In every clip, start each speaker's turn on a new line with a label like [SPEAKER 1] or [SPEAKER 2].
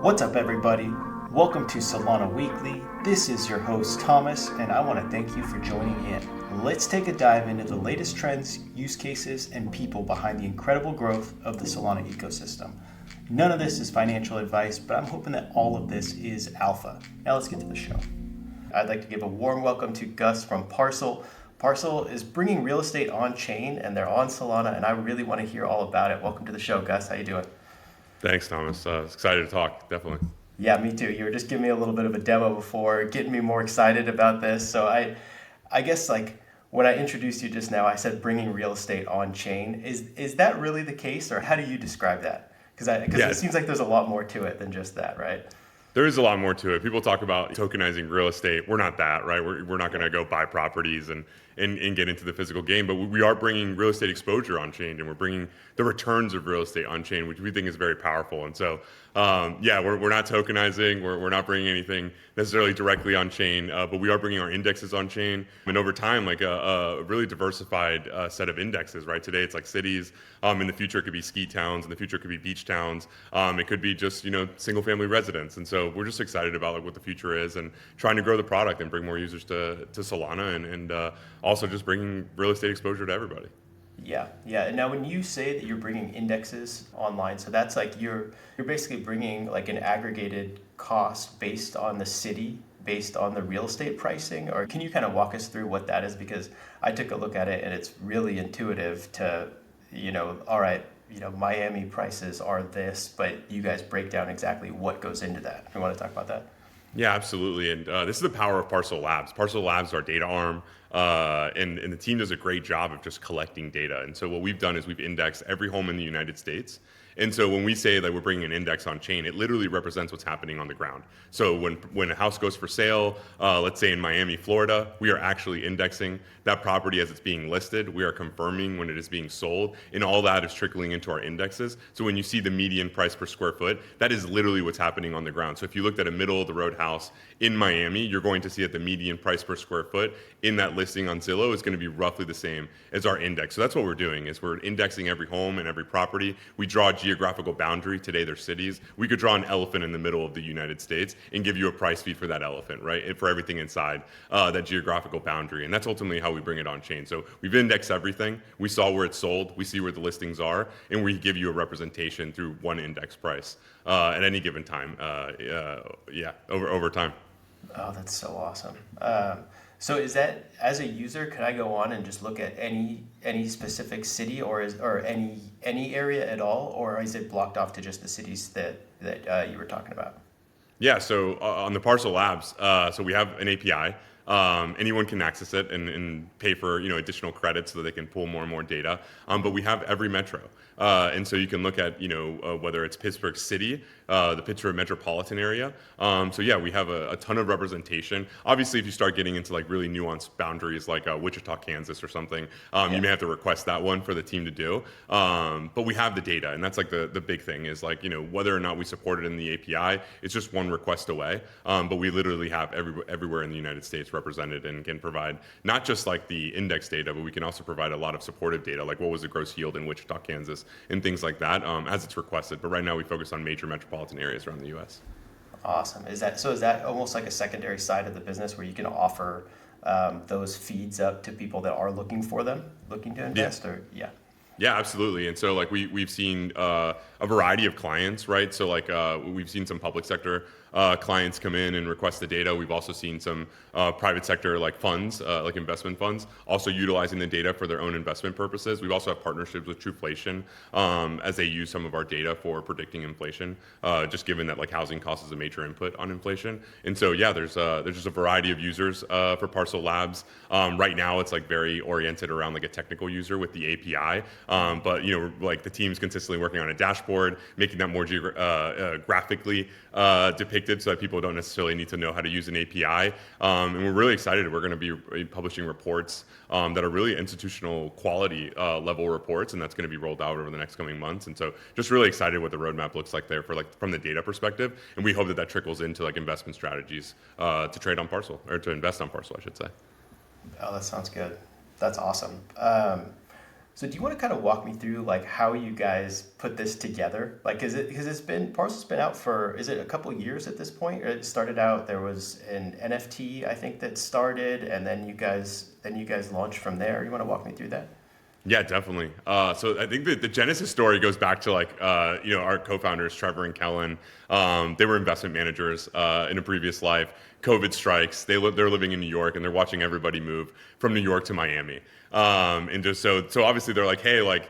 [SPEAKER 1] What's up, everybody? Welcome to Solana Weekly. This is your host, Thomas, and I want to thank you for joining in. Let's take a dive into the latest trends, use cases, and people behind the incredible growth of the Solana ecosystem. None of this is financial advice, but I'm hoping that all of this is alpha. Now let's get to the show. I'd like to give a warm welcome to Gus from Parcl. Parcl is bringing real estate on chain, and they're on Solana, and I really want to hear all about it. Welcome to the show, Gus. How you doing?
[SPEAKER 2] Thanks, Thomas. Excited to talk, definitely.
[SPEAKER 1] Yeah, me too. You were just giving me a little bit of a demo before, getting me more excited about this. So I guess like when I introduced you just now, I said bringing real estate on chain. Is that really the case, or how do you describe that? Because it seems like there's a lot more to it than just that, right?
[SPEAKER 2] There is a lot more to it. People talk about tokenizing real estate. We're not that, right? We're not going to go buy properties and get into the physical game, but we are bringing real estate exposure on chain, and we're bringing the returns of real estate on chain, which we think is very powerful. And so, we're not tokenizing. We're not bringing anything necessarily directly on chain, but we are bringing our indexes on chain, and over time, like a really diversified set of indexes. Right today, it's like cities. In the future, it could be ski towns. In the future, it could be beach towns. It could be just single family residents. And so we're just excited about like what the future is and trying to grow the product and bring more users to Solana and also just bringing real estate exposure to everybody.
[SPEAKER 1] Yeah. And now when you say that you're bringing indexes online, so that's like you're basically bringing like an aggregated cost based on the city, based on the real estate pricing, or can you kind of walk us through what that is? Because I took a look at it and it's really intuitive to, all right, Miami prices are this, but you guys break down exactly what goes into that. You want to talk about that?
[SPEAKER 2] Yeah, absolutely. And this is the power of Parcl Labs. Parcl Labs is our data arm, and the team does a great job of just collecting data. And so what we've done is we've indexed every home in the United States. And so when we say that we're bringing an index on chain, it literally represents what's happening on the ground. So when a house goes for sale, let's say in Miami, Florida, we are actually indexing that property as it's being listed. We are confirming when it is being sold, and all that is trickling into our indexes. So when you see the median price per square foot, that is literally what's happening on the ground. So if you looked at a middle of the road house in Miami, you're going to see that the median price per square foot in that listing on Zillow is going to be roughly the same as our index. So that's what we're doing is we're indexing every home and every property. We draw a geographical boundary. Today they're cities. We could draw an elephant in the middle of the United States and give you a price feed for that elephant, right? And for everything inside that geographical boundary. And that's ultimately how we bring it on chain. So we've indexed everything. We saw where it's sold. We see where the listings are. And we give you a representation through one index price at any given time. Over time.
[SPEAKER 1] Oh, that's so awesome. So is that, as a user, could I go on and just look at any specific city or any area at all, or is it blocked off to just the cities that you were talking about?
[SPEAKER 2] Yeah, so on the Parcl Labs, so we have an API. Anyone can access it and pay for additional credits so that they can pull more and more data. But we have every metro, and so you can look at whether it's Pittsburgh City, the Pittsburgh metropolitan area. We have a ton of representation. Obviously, if you start getting into like really nuanced boundaries like Wichita, Kansas, or something, you may have to request that one for the team to do. But we have the data, and that's like the big thing is like whether or not we support it in the API, it's just one request away. But we literally have everywhere in the United States represented and can provide not just like the index data, but we can also provide a lot of supportive data, like what was the gross yield in Wichita, Kansas, and things like that as it's requested. But right now we focus on major metropolitan areas around the U.S.
[SPEAKER 1] Awesome. Is that almost like a secondary side of the business where you can offer those feeds up to people that are looking to invest?
[SPEAKER 2] Yeah. Yeah, absolutely. And so like we've seen a variety of clients, right? So like we've seen some public sector clients come in and request the data. We've also seen some private sector like funds, like investment funds, also utilizing the data for their own investment purposes. We've also have partnerships with Trueflation as they use some of our data for predicting inflation, just given that like housing cost is a major input on inflation. And so yeah, there's just a variety of users for Parcl Labs. Right now, it's like very oriented around like a technical user with the API. But like the team's consistently working on a dashboard, making that more graphically depicted so that people don't necessarily need to know how to use an API. And we're really excited. We're going to be publishing reports that are really institutional quality level reports, and that's going to be rolled out over the next coming months. And so just really excited what the roadmap looks like there for like from the data perspective. And we hope that trickles into like investment strategies to trade on Parcl or to invest on Parcl, I should say.
[SPEAKER 1] Oh, that sounds good. That's awesome. So do you want to kind of walk me through like how you guys put this together? Like, is it because Parcel's been out for, is it a couple of years at this point? Or it started out, there was an NFT I think that started, and then you guys launched from there. You want to walk me through that?
[SPEAKER 2] Yeah, definitely. So I think that the genesis story goes back to like our co-founders Trevor and Kellen. They were investment managers in a previous life. COVID strikes. They're living in New York and they're watching everybody move from New York to Miami. And just so obviously they're like, hey, like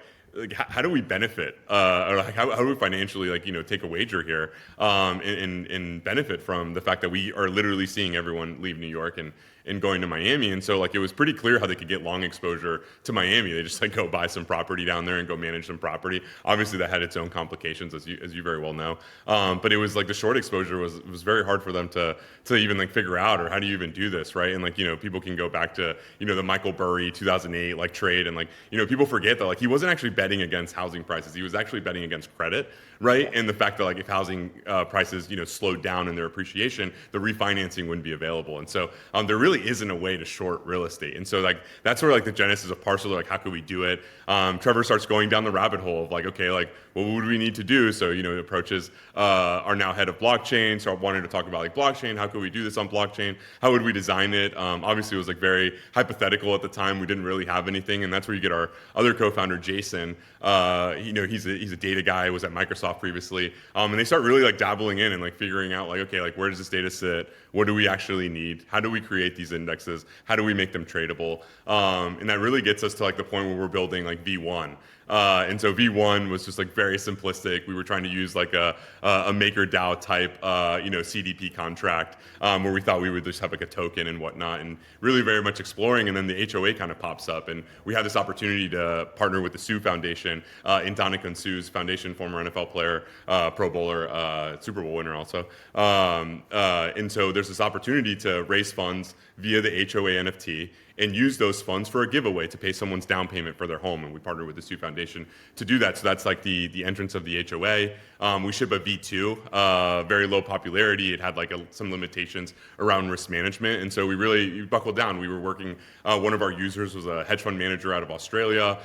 [SPEAKER 2] how do we benefit or like how do we financially like take a wager here and benefit from the fact that we are literally seeing everyone leave New York and going to Miami. And so like it was pretty clear how they could get long exposure to Miami. They just like go buy some property down there and go manage some property. Obviously that had its own complications as you very well know. But it was like the short exposure was very hard for them to even like figure out, or how do you even do this, right? And like people can go back to the Michael Burry 2008 like trade, and like people forget that like he wasn't actually betting against housing prices. He was actually betting against credit, right? And the fact that like if housing prices slowed down in their appreciation, the refinancing wouldn't be available. And so there really isn't a way to short real estate. And so like that's where like the genesis of Parcel, like how could we do it? Trevor starts going down the rabbit hole of like, okay, like what would we need to do? So approaches our now head of blockchain, so wanted to talk about like blockchain. How could we do this on blockchain? How would we design it? Obviously it was like very hypothetical at the time. We didn't really have anything, and that's where you get our other co-founder Jason. He's a data guy, was at Microsoft previously, and they start really like dabbling in and like figuring out like, okay, like where does this data sit? What do we actually need? How do we create these indexes? How do we make them tradable? And that really gets us to like the point where we're building like V1. And so V1 was just like very simplistic. We were trying to use like a MakerDAO type, CDP contract, where we thought we would just have like a token and whatnot, and really very much exploring. And then the HOA kind of pops up, and we had this opportunity to partner with the Sue Foundation, Indonecan Sue's foundation, former NFL player, Pro Bowler, Super Bowl winner also. And so there's this opportunity to raise funds via the HOA NFT and use those funds for a giveaway to pay someone's down payment for their home. And we partnered with the Sue Foundation to do that. So that's like the entrance of the HOA. We ship a V2, very low popularity. It had like some limitations around risk management. And so we really buckled down. We were working, one of our users was a hedge fund manager out of Australia,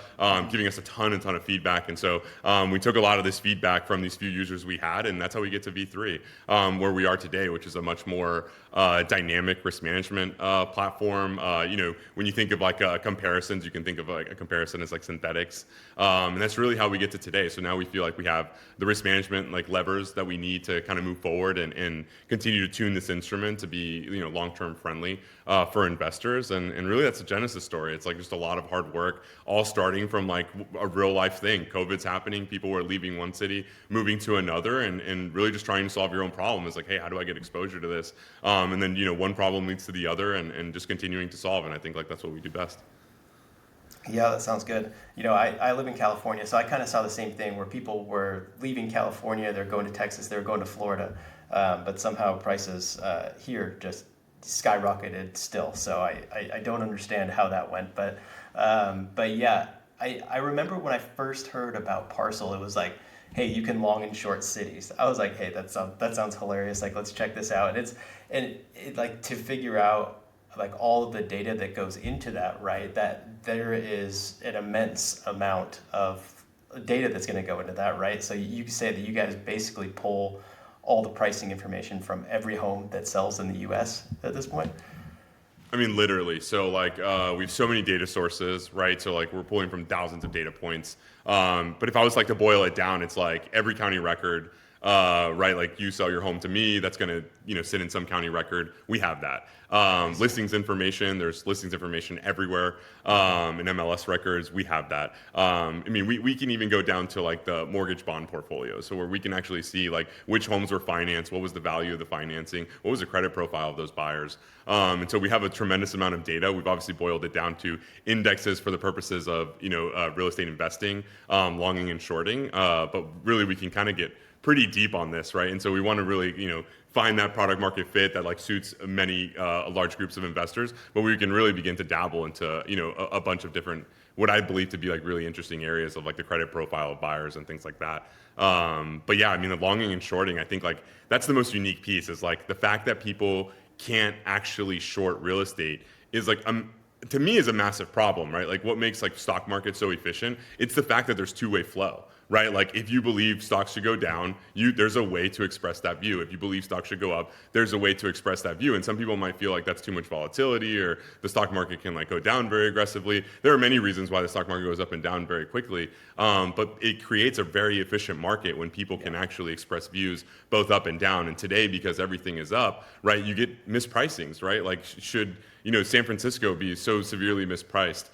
[SPEAKER 2] giving us a ton of feedback. And so we took a lot of this feedback from these few users we had, and that's how we get to V3, where we are today, which is a much more dynamic risk management platform. When you think of like comparisons, you can think of like a comparison as like synthetics, and that's really how we get to today. So now we feel like we have the risk management like levers that we need to kind of move forward and continue to tune this instrument to be long-term friendly for investors. And really that's the genesis story. It's like just a lot of hard work, all starting from like a real life thing. COVID's happening, people were leaving one city, moving to another, and really just trying to solve your own problem. It's like, hey, how do I get exposure to this? And then one problem leads to the other, and just continuing to solve. And I think like that's what we do best.
[SPEAKER 1] Yeah, that sounds good. I live in California, so I kind of saw the same thing where people were leaving California, they're going to Texas, they're going to Florida, but somehow prices here just skyrocketed still. So I don't understand how that went, but yeah, I remember when I first heard about Parcel, it was like, hey, you can long and short cities. I was like, hey, that sounds hilarious. Like, let's check this out. And it like to figure out like all of the data that goes into that, right? That there is an immense amount of data that's going to go into that, right? So you say that you guys basically pull all the pricing information from every home that sells in the US at this point?
[SPEAKER 2] I mean, literally. So like we have so many data sources, right? So like we're pulling from thousands of data points. But if I was like to boil it down, it's like every county record, right? Like you sell your home to me, that's going to sit in some county record. We have that. Listings information, there's listings information everywhere. In MLS records, we have that. I mean, we can even go down to like the mortgage bond portfolio. So where we can actually see like which homes were financed, what was the value of the financing, what was the credit profile of those buyers. And so we have a tremendous amount of data. We've obviously boiled it down to indexes for the purposes of, real estate investing, longing and shorting. But really we can kind of get pretty deep on this, right? And so we want to really, find that product market fit that like suits many large groups of investors, but we can really begin to dabble into, a bunch of different, what I believe to be like really interesting areas of like the credit profile of buyers and things like that. But yeah, I mean, the longing and shorting, I think like that's the most unique piece is like the fact that people can't actually short real estate is like to me is a massive problem, right? Like what makes like stock market so efficient? It's the fact that there's two-way flow, right? Like if you believe stocks should go down, there's a way to express that view. If you believe stocks should go up, there's a way to express that view. And some people might feel like that's too much volatility or the stock market can like go down very aggressively. There are many reasons why the stock market goes up and down very quickly. But it creates a very efficient market when people can actually express views both up and down. And today, because everything is up, right, you get mispricings, right? Like should San Francisco be so severely mispriced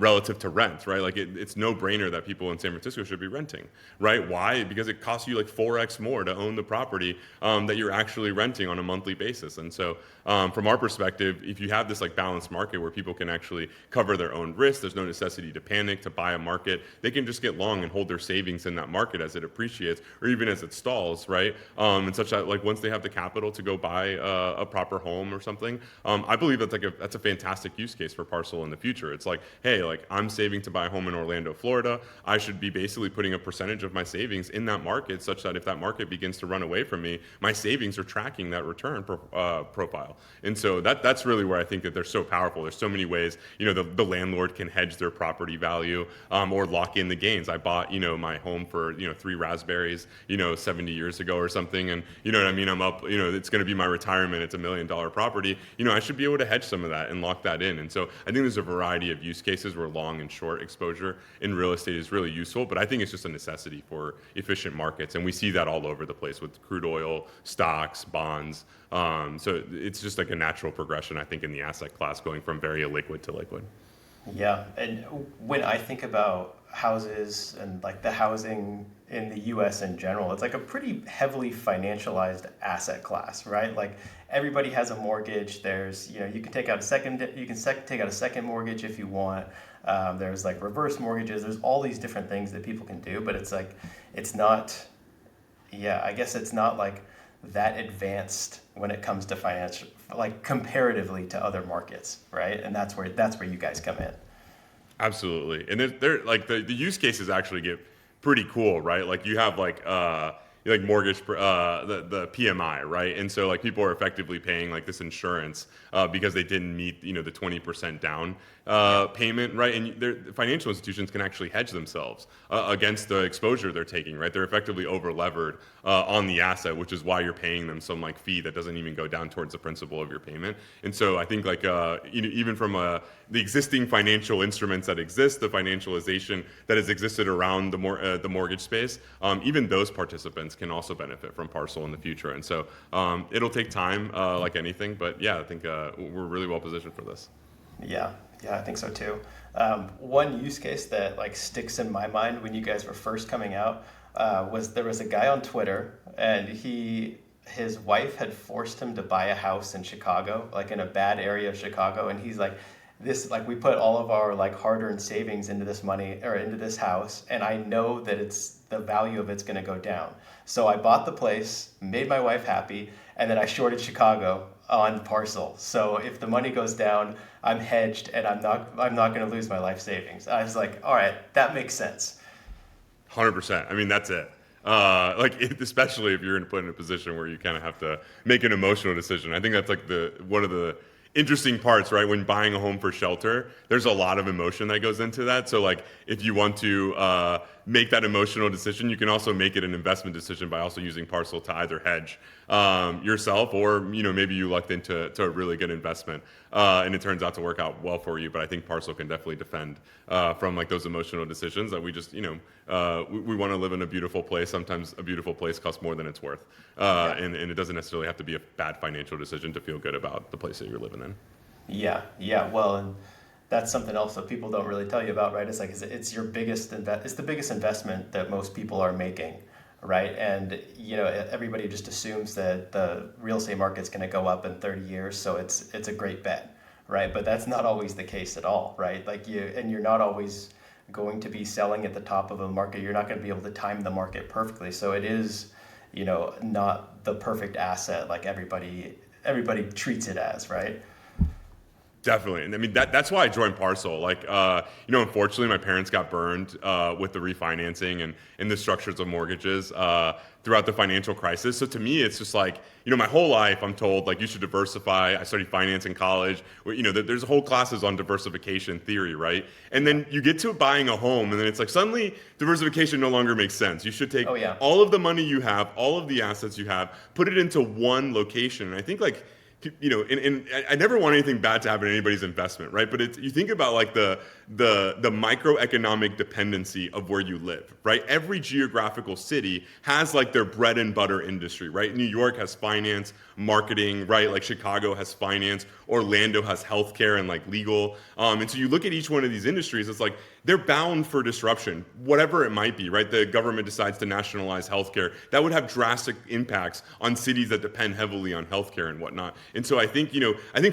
[SPEAKER 2] relative to rent, right? Like it's no brainer that people in San Francisco should be renting, right? Why? Because it costs you like 4x more to own the property that you're actually renting on a monthly basis. And so from our perspective, if you have this like balanced market where people can actually cover their own risk, there's no necessity to panic, to buy a market. They can just get long and hold their savings in that market as it appreciates or even as it stalls, right? And such that like once they have the capital to go buy a proper home or something, I believe that's a fantastic use case for Parcel in the future. It's like, hey, like I'm saving to buy a home in Orlando, Florida. I should be basically putting a percentage of my savings in that market such that if that market begins to run away from me, my savings are tracking that return profile. And so that's really where I think that they're so powerful. There's so many ways, the landlord can hedge their property value or lock in the gains. I bought, my home for, 3 raspberries, 70 years ago or something. And you know what I mean? I'm up, it's going to be my retirement. It's $1 million property. I should be able to hedge some of that and lock that in. And so I think there's a variety of use cases where long and short exposure in real estate is really useful, but I think it's just a necessity for efficient markets. And we see that all over the place with crude oil, stocks, bonds. So it's just like a natural progression, I think, in the asset class going from very illiquid to liquid.
[SPEAKER 1] Yeah, and when I think about houses and like the housing in the US in general, it's like a pretty heavily financialized asset class, right? Like everybody has a mortgage. There's, you can take out take out a second mortgage if you want. There's like reverse mortgages. There's all these different things that people can do, but it's like, it's not, I guess it's not like that advanced when it comes to financial, like comparatively to other markets, right? And that's where you guys come in.
[SPEAKER 2] Absolutely. And they're like the use cases actually get pretty cool, right? Like you have like mortgage, the PMI, right? And so like people are effectively paying like this insurance because they didn't meet, the 20% down payment, right? And the financial institutions can actually hedge themselves against the exposure they're taking, right? They're effectively over levered on the asset, which is why you're paying them some like fee that doesn't even go down towards the principal of your payment. And so I think like even from the existing financial instruments that exist, the financialization that has existed around the mortgage space, even those participants can also benefit from Parcel in the future. And so it'll take time, like anything, but yeah, I think we're really well positioned for this.
[SPEAKER 1] Yeah, I think so too. One use case that like sticks in my mind when you guys were first coming out was there was a guy on Twitter and his wife had forced him to buy a house in Chicago, like in a bad area of Chicago, and he's like, we put all of our like hard-earned savings into this money or into this house, and I know that the value of it's going to go down. So I bought the place, made my wife happy, and then I shorted Chicago on Parcel. So if the money goes down, I'm hedged, and I'm not going to lose my life savings. I was like, all right, that makes sense.
[SPEAKER 2] 100%. I mean, that's it. Especially if you're put in a position where you kind of have to make an emotional decision. I think that's like one of the interesting parts, right? When buying a home for shelter, there's a lot of emotion that goes into that. So like if you want to make that emotional decision, you can also make it an investment decision by also using Parcel to either hedge yourself or maybe you lucked into a really good investment and it turns out to work out well for you. But I think Parcel can definitely defend from like those emotional decisions that we just we want to live in a beautiful place. Sometimes a beautiful place costs more than it's worth, and it doesn't necessarily have to be a bad financial decision to feel good about the place that you're living in.
[SPEAKER 1] Yeah. Well, and that's something else that people don't really tell you about, right? It's like it's your biggest it's the biggest investment that most people are making, right? And everybody just assumes that the real estate market's going to go up in 30 years, so it's a great bet, right? But that's not always the case at all, right? Like you're not always going to be selling at the top of a market. You're not going to be able to time the market perfectly. So it is, not the perfect asset like everybody treats it as, right?
[SPEAKER 2] Definitely. And I mean, that's why I joined Parcel. Like, unfortunately, my parents got burned with the refinancing and the structures of mortgages throughout the financial crisis. So to me, it's just like, my whole life I'm told, like, you should diversify. I studied finance in college. There's whole classes on diversification theory, right? And then you get to buying a home, and then it's like suddenly diversification no longer makes sense. You should take
[SPEAKER 1] Oh yeah.
[SPEAKER 2] all of the money you have, all of the assets you have, put it into one location. And I think, like, and I never want anything bad to happen to anybody's investment, right? But you think about like the microeconomic dependency of where you live, right? Every geographical city has like their bread and butter industry, right? New York has finance, marketing, right? Like Chicago has finance, Orlando has healthcare and like legal. And so you look at each one of these industries, it's like they're bound for disruption, whatever it might be, right? The government decides to nationalize healthcare. That would have drastic impacts on cities that depend heavily on healthcare and whatnot. And so I think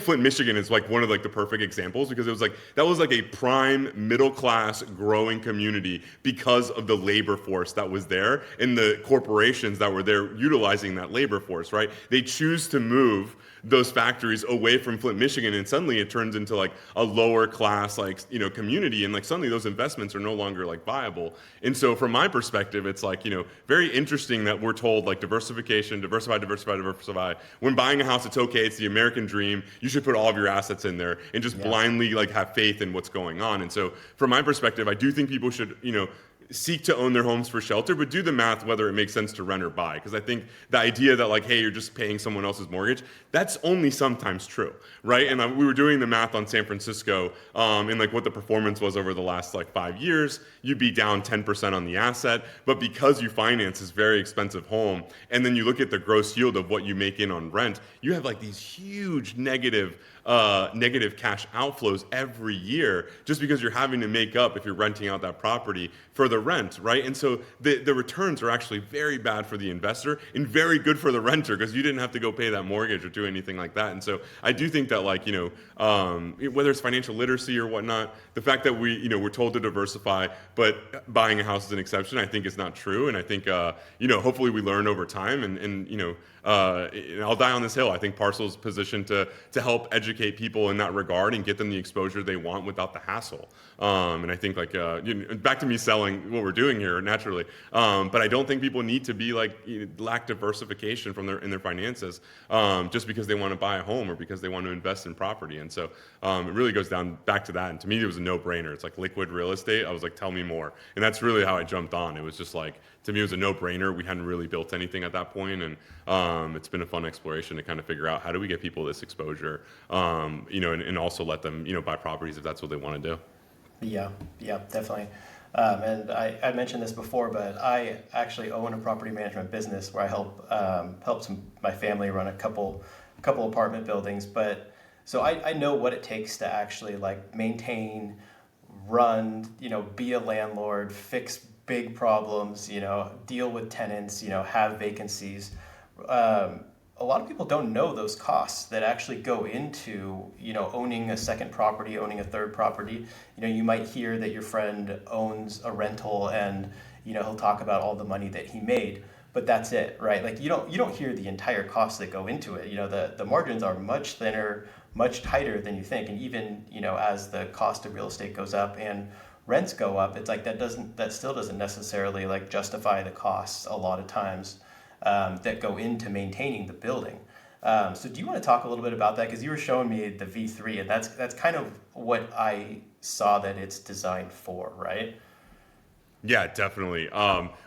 [SPEAKER 2] Flint, Michigan is like one of like the perfect examples because it was like, that was like a prime middle class growing community because of the labor force that was there and the corporations that were there utilizing that labor force, right? They choose to move those factories away from Flint, Michigan, and suddenly it turns into like a lower class, like, community, and like suddenly those investments are no longer like viable. And so from my perspective, it's like, very interesting that we're told like diversification, diversify. When buying a house, it's okay. It's the American dream. You should put all of your assets in there and just blindly like have faith in what's going on. And so from my perspective, I do think people should, seek to own their homes for shelter, but do the math whether it makes sense to rent or buy. Because I think the idea that like, hey, you're just paying someone else's mortgage, that's only sometimes true, right? And we were doing the math on San Francisco and like what the performance was over the last like 5 years. You'd be down 10% on the asset, but because you finance this very expensive home, and then you look at the gross yield of what you make in on rent, you have like these huge negative cash outflows every year just because you're having to make up if you're renting out that property for the rent, right? And so the returns are actually very bad for the investor and very good for the renter because you didn't have to go pay that mortgage or do anything like that. And so I do think that like, whether it's financial literacy or whatnot, the fact that we're told to diversify, but buying a house is an exception, I think is not true. And I think, hopefully we learn over time and I'll die on this hill. I think Parcel's positioned to help educate people in that regard and get them the exposure they want without the hassle. And I think like back to me selling what we're doing here naturally, but I don't think people need to be like lack diversification in their finances just because they want to buy a home or because they want to invest in property. And so it really goes down back to that. And to me, it was a no-brainer. It's like liquid real estate. I was like, tell me more. And that's really how I jumped on. It was just like, to me, it was a no-brainer. We hadn't really built anything at that point, and it's been a fun exploration to kind of figure out how do we get people this exposure, and also let them, buy properties if that's what they want to do.
[SPEAKER 1] Yeah, definitely. And I mentioned this before, but I actually own a property management business where I help my family run a couple apartment buildings. But so I know what it takes to actually like maintain, run, be a landlord, fix big problems, deal with tenants, have vacancies. A lot of people don't know those costs that actually go into, owning a second property, owning a third property. You might hear that your friend owns a rental and, he'll talk about all the money that he made, but that's it, right? Like you don't hear the entire costs that go into it. The margins are much thinner, much tighter than you think. And even, as the cost of real estate goes up and rents go up, it's like that still doesn't necessarily like justify the costs a lot of times that go into maintaining the building. So do you want to talk a little bit about that? Because you were showing me the V3, and that's kind of what I saw that it's designed for, right?
[SPEAKER 2] Yeah, definitely.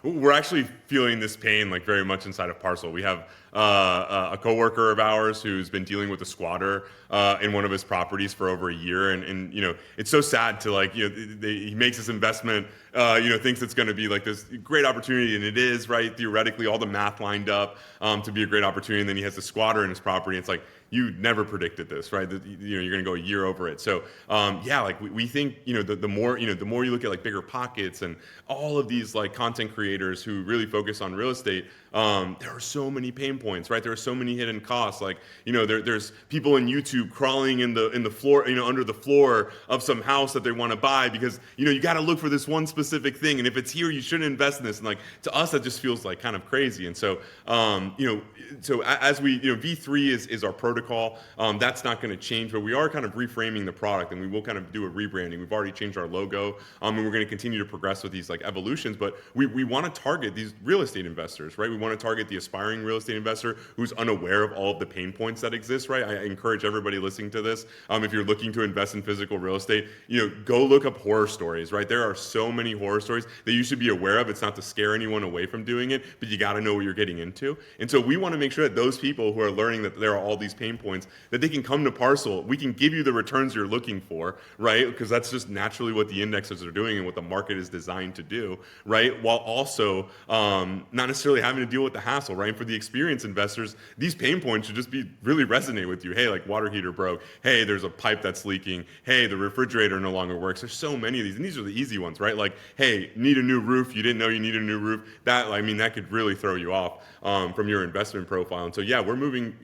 [SPEAKER 2] We're actually feeling this pain like very much inside of Parcel. We have a coworker of ours who's been dealing with a squatter in one of his properties for over a year, and it's so sad to like he makes this investment, thinks it's going to be like this great opportunity, and it is, right? Theoretically, all the math lined up to be a great opportunity, and then he has the squatter in his property. And it's like, you never predicted this, right? That you're going to go a year over it. So like we think the more you look at like Bigger Pockets and all of these like content creators who really focus on real estate, there are so many pain points, right? There are so many hidden costs. Like there's people in YouTube crawling in the floor, under the floor of some house that they want to buy because you got to look for this one specific specific thing, and if it's here, you shouldn't invest in this. And like to us, that just feels like kind of crazy. And so, so as we, V3 is our protocol. That's not going to change, but we are kind of reframing the product, and we will kind of do a rebranding. We've already changed our logo, and we're going to continue to progress with these like evolutions. But we want to target these real estate investors, right? We want to target the aspiring real estate investor who's unaware of all of the pain points that exist, right? I encourage everybody listening to this, if you're looking to invest in physical real estate, go look up horror stories, right? There are so many horror stories that you should be aware of. It's not to scare anyone away from doing it, but you got to know what you're getting into. And so we want to make sure that those people who are learning that there are all these pain points, that they can come to Parcl. We can give you the returns you're looking for, right? Because that's just naturally what the indexes are doing and what the market is designed to do, right? While also not necessarily having to deal with the hassle, right? And for the experienced investors, these pain points should just be really resonate with you. Hey, like water heater broke. Hey, there's a pipe that's leaking. Hey, the refrigerator no longer works. There's so many of these, and these are the easy ones, right? Like, hey, need a new roof. You didn't know you needed a new roof. That could really throw you off from your investment profile. And so, yeah, we're moving,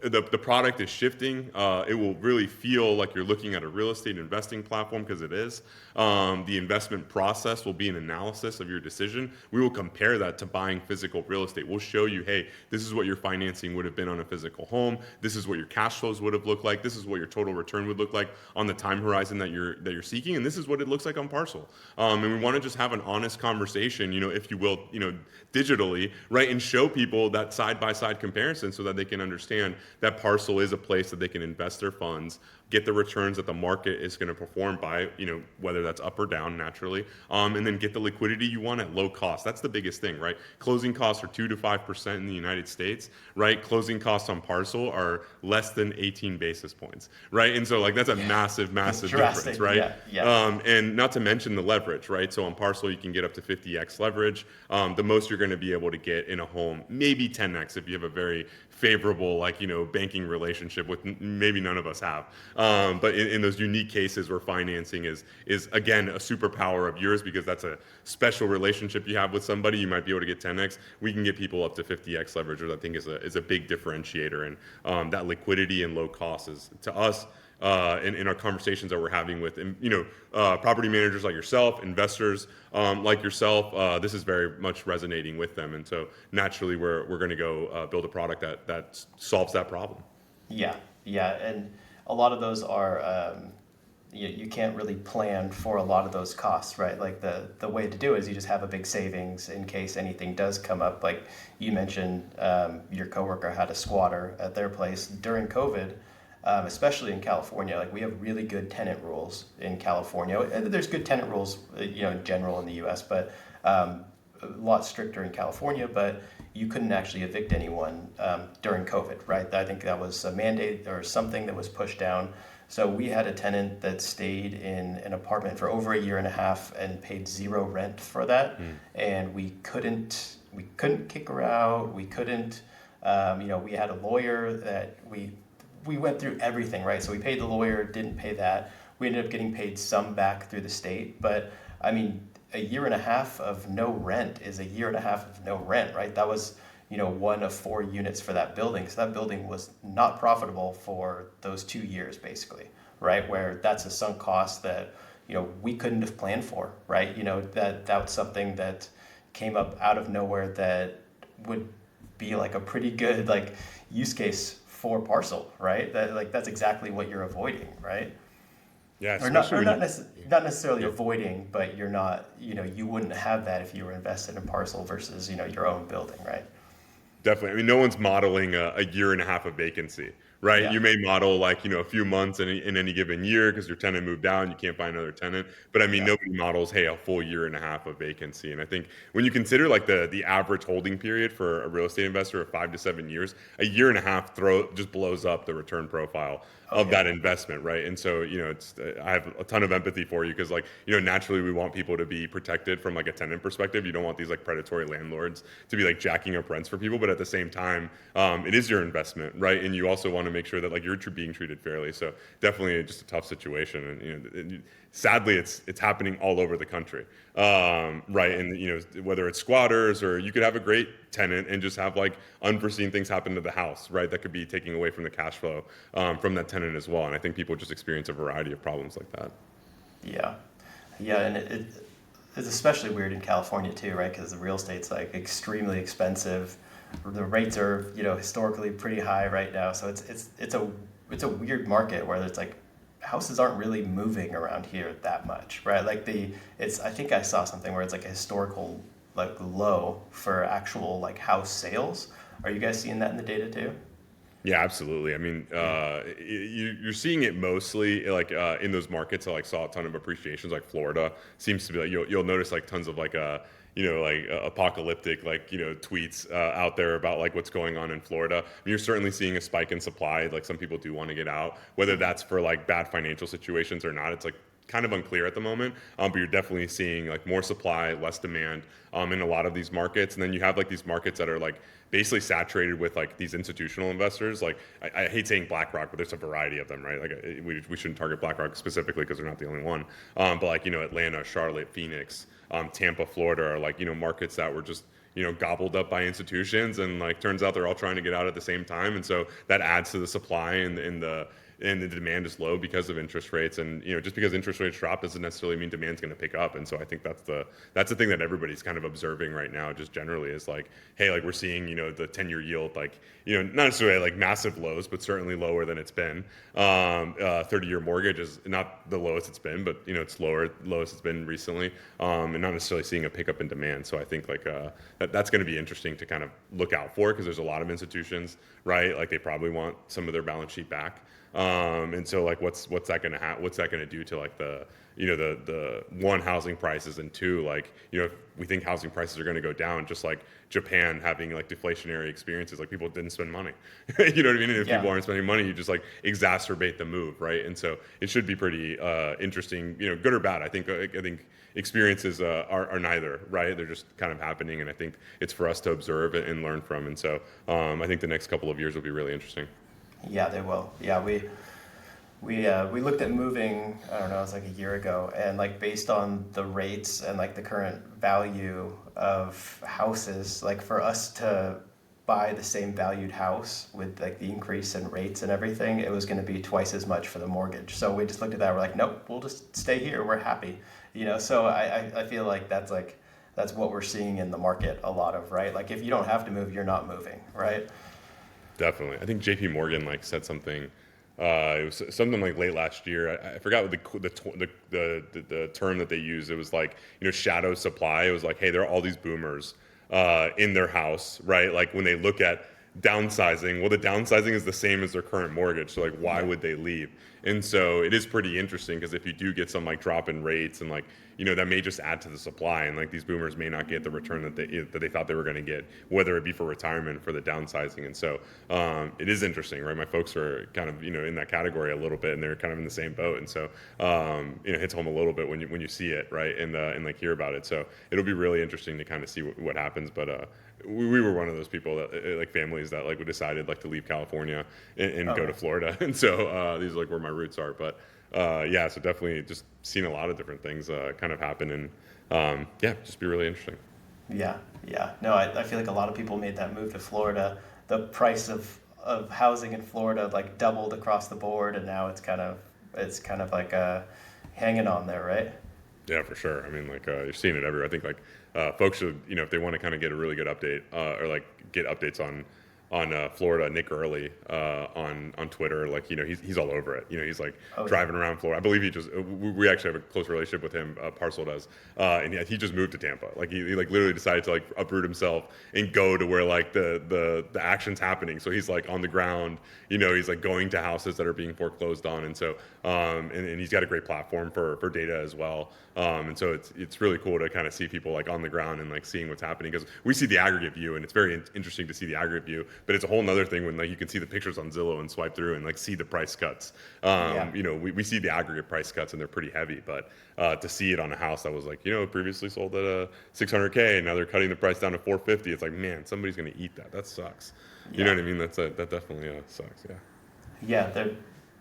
[SPEAKER 2] the product is shifting. It will really feel like you're looking at a real estate investing platform because it is. The investment process will be an analysis of your decision. We will compare that to buying physical real estate. We'll show you, hey, this is what your financing would have been on a physical home. This is what your cash flows would have looked like. This is what your total return would look like on the time horizon that you're seeking. And this is what it looks like on Parcl. And we want to just have an honest conversation, if you will, digitally, right, and show people that side-by-side comparison so that they can understand that Parcl is a place that they can invest their funds, get the returns that the market is going to perform by, whether that's up or down naturally, and then get the liquidity you want at low cost. That's the biggest thing, right? Closing costs are 2 to 5% in the United States, right? Closing costs on Parcl are less than 18 basis points, right? And so like that's a massive difference, right?
[SPEAKER 1] Yeah.
[SPEAKER 2] And not to mention the leverage, right? So on Parcl you can get up to 50x leverage. The most you're going to be able to get in a home, maybe 10x if you have a very favorable banking relationship, with maybe none of us have. But in those unique cases where financing is again a superpower of yours because that's a special relationship you have with somebody, you might be able to get 10x. We can get people up to 50x leverage, which I think is a big differentiator. And that liquidity and low cost is, to us, in our conversations that we're having with property managers like yourself, investors like yourself, this is very much resonating with them. And so naturally we're going to go build a product that solves that problem.
[SPEAKER 1] Yeah, and a lot of those are you can't really plan for a lot of those costs, right? Like the way to do it is you just have a big savings in case anything does come up. Like you mentioned, your coworker had a squatter at their place during COVID. Especially in California, like we have really good tenant rules in California. There's good tenant rules, in general in the U.S., but a lot stricter in California. But you couldn't actually evict anyone during COVID, right? I think that was a mandate or something that was pushed down. So we had a tenant that stayed in an apartment for over a year and a half and paid zero rent for that, and we couldn't kick her out. We couldn't, we had a lawyer that we went through everything, right? So we paid the lawyer, didn't pay that. We ended up getting paid some back through the state. But I mean, a year and a half of no rent is a year and a half of no rent, right? That was, one of 4 units for that building. So that building was not profitable for those 2 years, basically, right? Where that's a sunk cost that, we couldn't have planned for, right? That's something that came up out of nowhere that would be like a pretty good use case for Parcl, right? That's exactly what you're avoiding, right?
[SPEAKER 2] Yeah,
[SPEAKER 1] or not necessarily avoiding, but you're not, you wouldn't have that if you were invested in Parcl versus, your own building, right?
[SPEAKER 2] Definitely. I mean, no one's modeling a year and a half of vacancy, right?
[SPEAKER 1] Yeah.
[SPEAKER 2] You may model a few months in any given year because your tenant moved out and you can't find another tenant. But I mean, nobody models, hey, a full year and a half of vacancy. And I think when you consider the average holding period for a real estate investor of 5 to 7 years, a year and a half just blows up the return profile of that investment, right? And so, I have a ton of empathy for you because naturally we want people to be protected from a tenant perspective. You don't want these predatory landlords to be jacking up rents for people, but at the same time, it is your investment, right? And you also want to make sure that you're being treated fairly. So definitely just a tough situation. And sadly, it's happening all over the country, right? And whether it's squatters or you could have a great tenant and just have unforeseen things happen to the house, right? That could be taking away from the cash flow from that tenant as well. And I think people just experience a variety of problems like that.
[SPEAKER 1] Yeah, and it's especially weird in California too, right? Because the real estate's like extremely expensive. The rates are, historically pretty high right now. So it's a weird market where it's like houses aren't really moving around here that much, right? Like I think I saw something where it's like a historical like low for actual like house sales. Are you guys seeing that in the data too?
[SPEAKER 2] Yeah, absolutely. I mean, you're seeing it mostly like in those markets that like saw a ton of appreciations, like Florida seems to be like you'll notice like tons of like apocalyptic like tweets out there about like what's going on in Florida. I mean, you're certainly seeing a spike in supply. Like some people do want to get out, whether that's for like bad financial situations or not. It's like kind of unclear at the moment, but you're definitely seeing like more supply, less demand in a lot of these markets. And then you have like these markets that are like basically saturated with like these institutional investors. Like I hate saying BlackRock, but there's a variety of them, right? Like we shouldn't target BlackRock specifically because they're not the only one. But like Atlanta, Charlotte, Phoenix, Tampa, Florida are like markets that were just gobbled up by institutions, and like turns out they're all trying to get out at the same time, and so that adds to the supply and the demand is low because of interest rates. And just because interest rates drop doesn't necessarily mean demand's going to pick up. And so I think that's the thing that everybody's kind of observing right now, just generally, is like, hey, like we're seeing the 10-year yield, like not necessarily like massive lows, but certainly lower than it's been. 30-year mortgage is not the lowest it's been, but it's lowest it's been recently, and not necessarily seeing a pickup in demand. So I think like that's going to be interesting to kind of look out for, because there's a lot of institutions, right? Like they probably want some of their balance sheet back. And so like what's that going to what's that going to do to like the one, housing prices, and two, like if we think housing prices are going to go down, just like Japan having like deflationary experiences, like people didn't spend money. You know what I mean? And if
[SPEAKER 1] Yeah.
[SPEAKER 2] people aren't spending money, you just like exacerbate the move, right? And so it should be pretty interesting, good or bad. I think experiences are neither, right? They're just kind of happening, and I think it's for us to observe and learn from. And so I think the next couple of years will be really interesting.
[SPEAKER 1] Yeah, they will. Yeah, we looked at moving, I don't know, it was like a year ago, and like based on the rates and like the current value of houses, like for us to buy the same valued house with like the increase in rates and everything, it was going to be twice as much for the mortgage. So we just looked at that, we're like, nope, we'll just stay here, we're happy. So I feel like that's what we're seeing in the market a lot of, right? Like if you don't have to move, you're not moving, right?
[SPEAKER 2] Definitely. I think JP Morgan like said something. It was something like late last year. I forgot what the term that they used. It was like shadow supply. It was like, hey, there are all these boomers in their house, right? Like when they look at downsizing, well, the downsizing is the same as their current mortgage. So like, why would they leave? And so it is pretty interesting, because if you do get some like drop in rates, and like that may just add to the supply, and like these boomers may not get the return that they thought they were going to get, whether it be for retirement or for the downsizing. And so it is interesting, right? My folks are kind of in that category a little bit, and they're kind of in the same boat. And so it hits home a little bit when you see it, right, and like hear about it. So it'll be really interesting to kind of see what happens. But we were one of those people that like families that like we decided like to leave California and go to Florida. And so these are like where my roots are. But yeah, so definitely just seen a lot of different things kind of happen, and yeah, just be really interesting.
[SPEAKER 1] Yeah, yeah. No, I feel like a lot of people made that move to Florida. The price of housing in Florida like doubled across the board, and now it's kind of like hanging on there, right?
[SPEAKER 2] Yeah, for sure. I mean, like you're seeing it everywhere. I think like folks should, if they want to kind of get a really good update or like get updates on Florida, Nick Early on Twitter, like he's all over it. He's like
[SPEAKER 1] Oh yeah.
[SPEAKER 2] driving around Florida. I believe he just we actually have a close relationship with him. Parcl does, and he just moved to Tampa. Like he like literally decided to like uproot himself and go to where like the action's happening. So he's like on the ground. He's like going to houses that are being foreclosed on, and so and he's got a great platform for data as well. And so it's really cool to kind of see people like on the ground and like seeing what's happening, because we see the aggregate view, and it's very interesting to see the aggregate view. But it's a whole nother thing when like you can see the pictures on Zillow and swipe through and like see the price cuts.
[SPEAKER 1] Yeah.
[SPEAKER 2] We see the aggregate price cuts, and they're pretty heavy. But to see it on a house that was like previously sold at a 600K, and now they're cutting the price down to 450, it's like, man, somebody's gonna eat that. That sucks. You know
[SPEAKER 1] Yeah.
[SPEAKER 2] what I mean? That definitely sucks. Yeah.
[SPEAKER 1] Yeah, the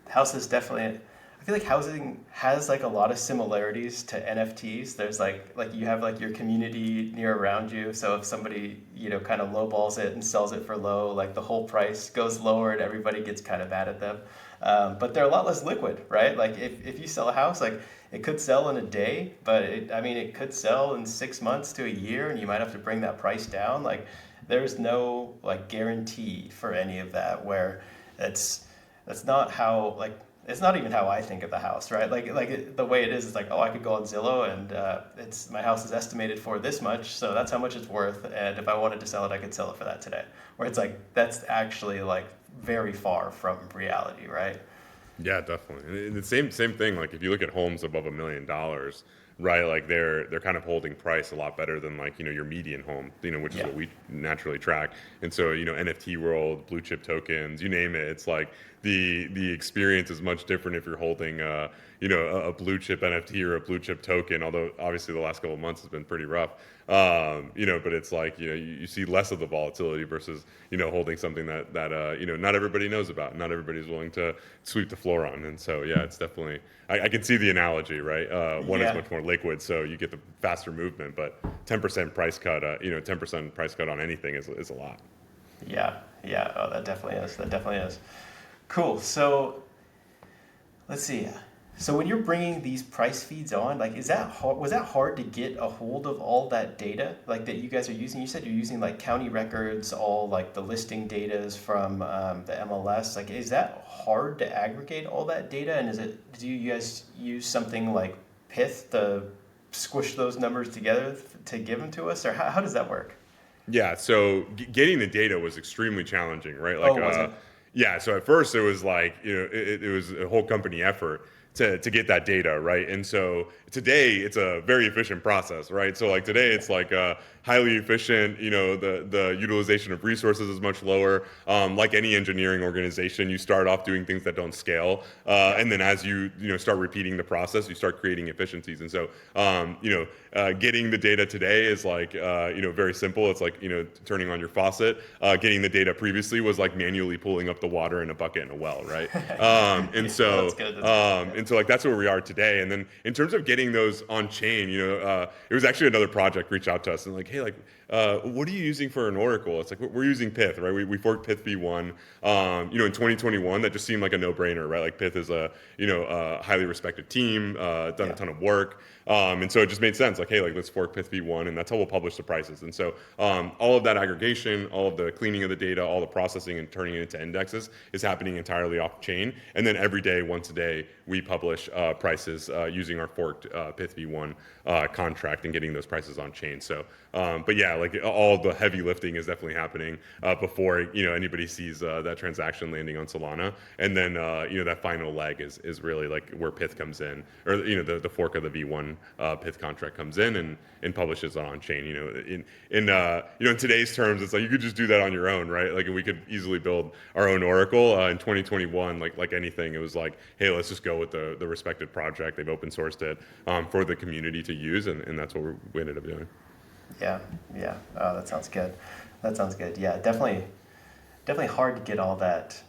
[SPEAKER 1] houses definitely. I feel like housing has like a lot of similarities to NFTs. There's like you have like your community near around you. So if somebody kind of lowballs it and sells it for low, like the whole price goes lower and everybody gets kind of mad at them. But they're a lot less liquid, right? Like if you sell a house, like it could sell in a day, but it could sell in 6 months to a year, and you might have to bring that price down. Like, there's no like guarantee for any of that. Where that's not how like it's not even how I think of the house, right? The way it is like, oh, I could go on Zillow and it's my house is estimated for this much, so that's how much it's worth. And if I wanted to sell it, I could sell it for that today. Where it's like that's actually like very far from reality, right?
[SPEAKER 2] Yeah, definitely. And the same thing. Like if you look at homes above $1 million, right? Like they're kind of holding price a lot better than like your median home, which is
[SPEAKER 1] Yeah.
[SPEAKER 2] what we naturally track. And so NFT world, blue chip tokens, you name it. It's like the experience is much different if you're holding a blue chip NFT or a blue chip token. Although obviously the last couple of months has been pretty rough. But it's like you see less of the volatility versus holding something that not everybody knows about, not everybody's willing to sweep the floor on. And so yeah, it's definitely I can see the analogy, right? One is
[SPEAKER 1] Yeah.
[SPEAKER 2] much more liquid, so you get the faster movement, but 10% price cut, 10% price cut on anything is a lot.
[SPEAKER 1] Yeah. Yeah. Oh, that definitely is. That definitely is. Cool. So let's see. So when you're bringing these price feeds on, like, is that hard, was that hard to get a hold of all that data, like that you guys are using? You said you're using like county records, all like the listing datas from the MLS. Like, is that hard to aggregate all that data? And do you guys use something like Pith to squish those numbers together to give them to us, or how does that work?
[SPEAKER 2] Yeah, so getting the data was extremely challenging, right?
[SPEAKER 1] Oh, was it?
[SPEAKER 2] Yeah. So at first it was like it was a whole company effort to get that data, right? And so today it's a very efficient process, right? So like today it's like highly efficient. The utilization of resources is much lower. Like any engineering organization, you start off doing things that don't scale,
[SPEAKER 1] Yeah.
[SPEAKER 2] and then as you start repeating the process, you start creating efficiencies. And so getting the data today is like very simple. It's like turning on your faucet. Getting the data previously was like manually pulling up the water in a bucket in a well, right? And
[SPEAKER 1] Yeah, that's
[SPEAKER 2] so
[SPEAKER 1] good. That's good. Yeah.
[SPEAKER 2] and so like that's where we are today. And then in terms of getting those on chain, it was actually another project reached out to us and like, hey, like, what are you using for an oracle? It's like we're using Pith, right? We forked Pith v1, in 2021. That just seemed like a no-brainer, right? Like Pith is a highly respected team, done a
[SPEAKER 1] Yeah.
[SPEAKER 2] ton of work, and so it just made sense. Like, hey, like let's fork Pith v1, and that's how we'll publish the prices. And so all of that aggregation, all of the cleaning of the data, all the processing and turning it into indexes is happening entirely off chain. And then every day, once a day, we publish prices using our forked Pith v1 contract and getting those prices on chain. So, but yeah, like all the heavy lifting is definitely happening before anybody sees that transaction landing on Solana, and then that final leg is really like where Pith comes in, or the fork of the V1 Pith contract comes in and publishes it on chain. In today's terms, it's like you could just do that on your own, right? Like, and we could easily build our own oracle in 2021. Like anything, it was like, hey, let's just go with the respected project. They've open sourced it for the community to use, and that's what we ended up doing.
[SPEAKER 1] Yeah, yeah. Oh, that sounds good. That sounds good. Yeah, definitely hard to get all that